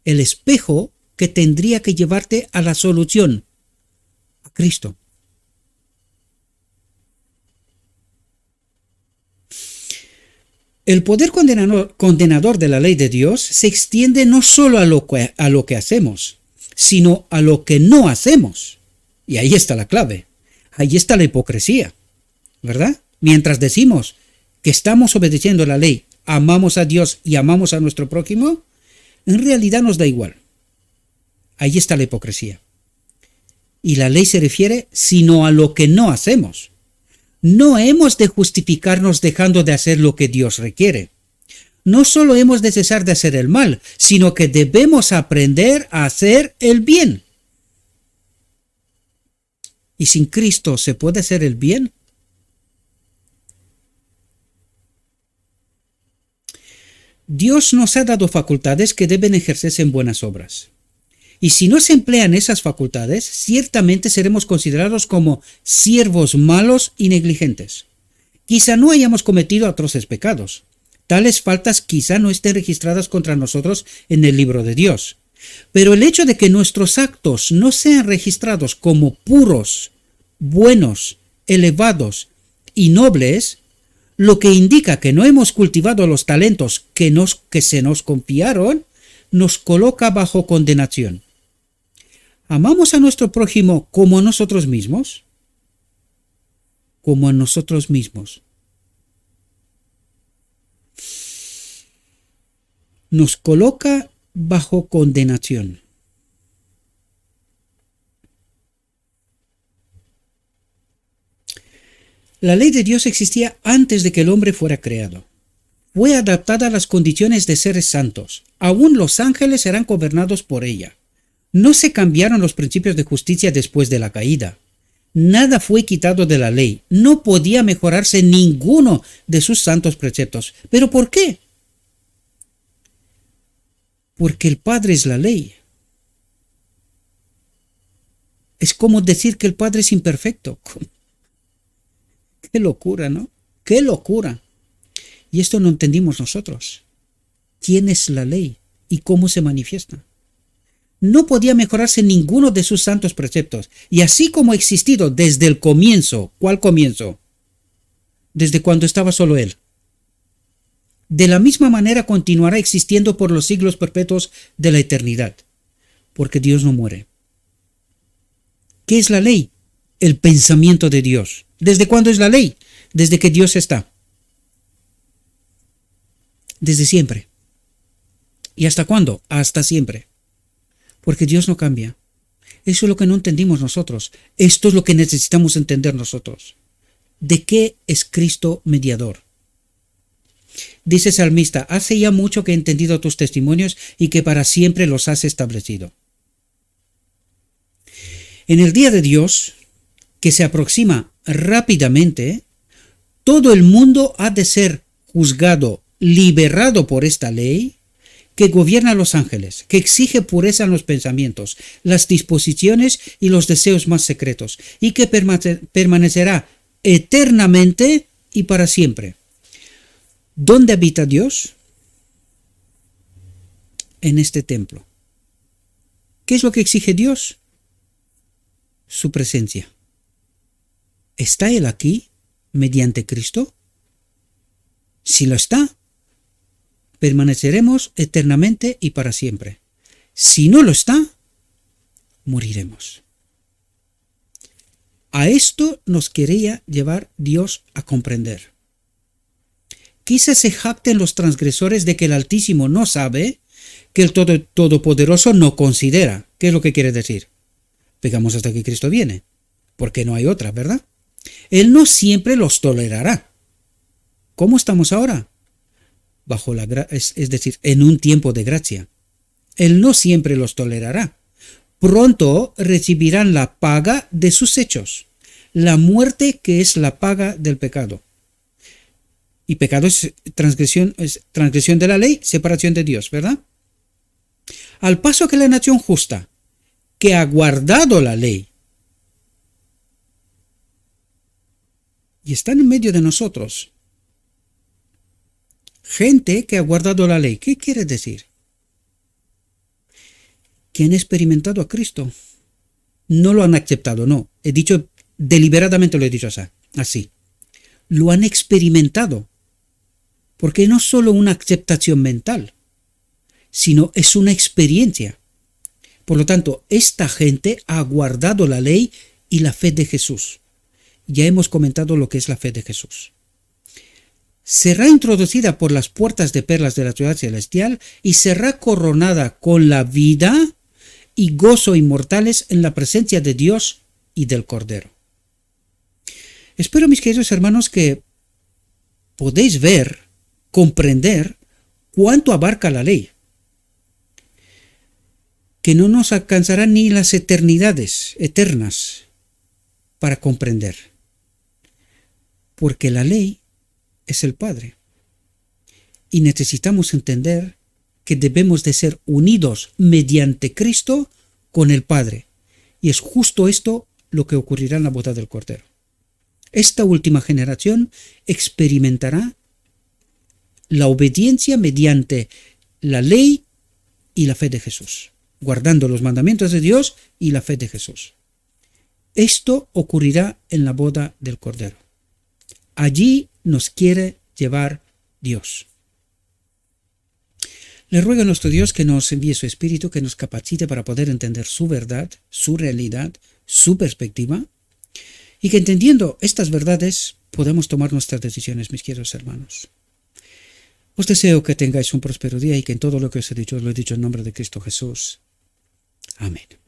El espejo que tendría que llevarte a la solución, a Cristo. El poder condenador de la ley de Dios se extiende no solo a lo que hacemos, sino a lo que no hacemos. Y ahí está la clave. Ahí está la hipocresía, ¿verdad? Mientras decimos que estamos obedeciendo la ley, amamos a Dios y amamos a nuestro prójimo, en realidad nos da igual. Ahí está la hipocresía. Y la ley se refiere sino a lo que no hacemos. No hemos de justificarnos dejando de hacer lo que Dios requiere. No solo hemos de cesar de hacer el mal, sino que debemos aprender a hacer el bien. ¿Y sin Cristo se puede hacer el bien? Dios nos ha dado facultades que deben ejercerse en buenas obras. Y si no se emplean esas facultades, ciertamente seremos considerados como siervos malos y negligentes. Quizá no hayamos cometido atroces pecados. Tales faltas quizá no estén registradas contra nosotros en el libro de Dios. Pero el hecho de que nuestros actos no sean registrados como puros, buenos, elevados y nobles, lo que indica que no hemos cultivado los talentos que se nos confiaron, nos coloca bajo condenación. ¿Amamos a nuestro prójimo como a nosotros mismos? Como a nosotros mismos. Nos coloca bajo condenación. La ley de Dios existía antes de que el hombre fuera creado. Fue adaptada a las condiciones de seres santos. Aún los ángeles serán gobernados por ella. No se cambiaron los principios de justicia después de la caída. Nada fue quitado de la ley. No podía mejorarse ninguno de sus santos preceptos. ¿Pero por qué? Porque el Padre es la ley. Es como decir que el Padre es imperfecto. Qué locura, ¿no? Qué locura. Y esto no entendimos nosotros. ¿Quién es la ley y cómo se manifiesta? No podía mejorarse ninguno de sus santos preceptos. Y así como ha existido desde el comienzo. ¿Cuál comienzo? Desde cuando estaba solo Él. De la misma manera continuará existiendo por los siglos perpetuos de la eternidad. Porque Dios no muere. ¿Qué es la ley? El pensamiento de Dios. ¿Desde cuándo es la ley? Desde que Dios está. Desde siempre. ¿Y hasta cuándo? Hasta siempre. Porque Dios no cambia. Eso es lo que no entendimos nosotros. Esto es lo que necesitamos entender nosotros. ¿De qué es Cristo mediador? Dice el salmista, hace ya mucho que he entendido tus testimonios y que para siempre los has establecido. En el día de Dios, que se aproxima rápidamente, todo el mundo ha de ser juzgado, liberado por esta ley que gobierna a los ángeles, que exige pureza en los pensamientos, las disposiciones y los deseos más secretos, y que permanecerá eternamente y para siempre. ¿Dónde habita Dios? En este templo. ¿Qué es lo que exige Dios? Su presencia. ¿Está Él aquí mediante Cristo? Si lo está, permaneceremos eternamente y para siempre. Si no lo está, moriremos. A esto nos quería llevar Dios a comprender. Quizás se jacten los transgresores de que el Altísimo no sabe, que el Todopoderoso no considera. ¿Qué es lo que quiere decir? Pecamos hasta que Cristo viene. porque no hay otra, ¿verdad? Él no siempre los tolerará. ¿Cómo estamos ahora? Bajo la es decir, en un tiempo de gracia. Él no siempre los tolerará. Pronto recibirán la paga de sus hechos, la muerte que es la paga del pecado. Y pecado es transgresión de la ley, separación de Dios, ¿verdad? Al paso que la nación justa, que ha guardado la ley, y están en medio de nosotros, gente que ha guardado la ley. ¿Qué quiere decir? Que han experimentado a Cristo. No lo han aceptado, no. He dicho, deliberadamente lo he dicho así. Lo han experimentado. Porque no es solo una aceptación mental, sino es una experiencia. Por lo tanto, esta gente ha guardado la ley y la fe de Jesús. Ya hemos comentado lo que es la fe de Jesús. Será introducida por las puertas de perlas de la ciudad celestial y será coronada con la vida y gozo inmortales en la presencia de Dios y del Cordero. Espero, mis queridos hermanos, que podéis ver, comprender cuánto abarca la ley, que no nos alcanzarán ni las eternidades eternas para comprender, porque la ley es el Padre y necesitamos entender que debemos de ser unidos mediante Cristo con el Padre, y es justo esto lo que ocurrirá en la boda del Cordero. Esta última generación experimentará la obediencia mediante la ley y la fe de Jesús, guardando los mandamientos de Dios y la fe de Jesús. Esto ocurrirá en la boda del Cordero. Allí nos quiere llevar Dios. Le ruego a nuestro Dios que nos envíe su Espíritu, que nos capacite para poder entender su verdad, su realidad, su perspectiva, y que entendiendo estas verdades podamos tomar nuestras decisiones, mis queridos hermanos. Os deseo que tengáis un próspero día y que en todo lo que os he dicho, os lo he dicho en nombre de Cristo Jesús. Amén.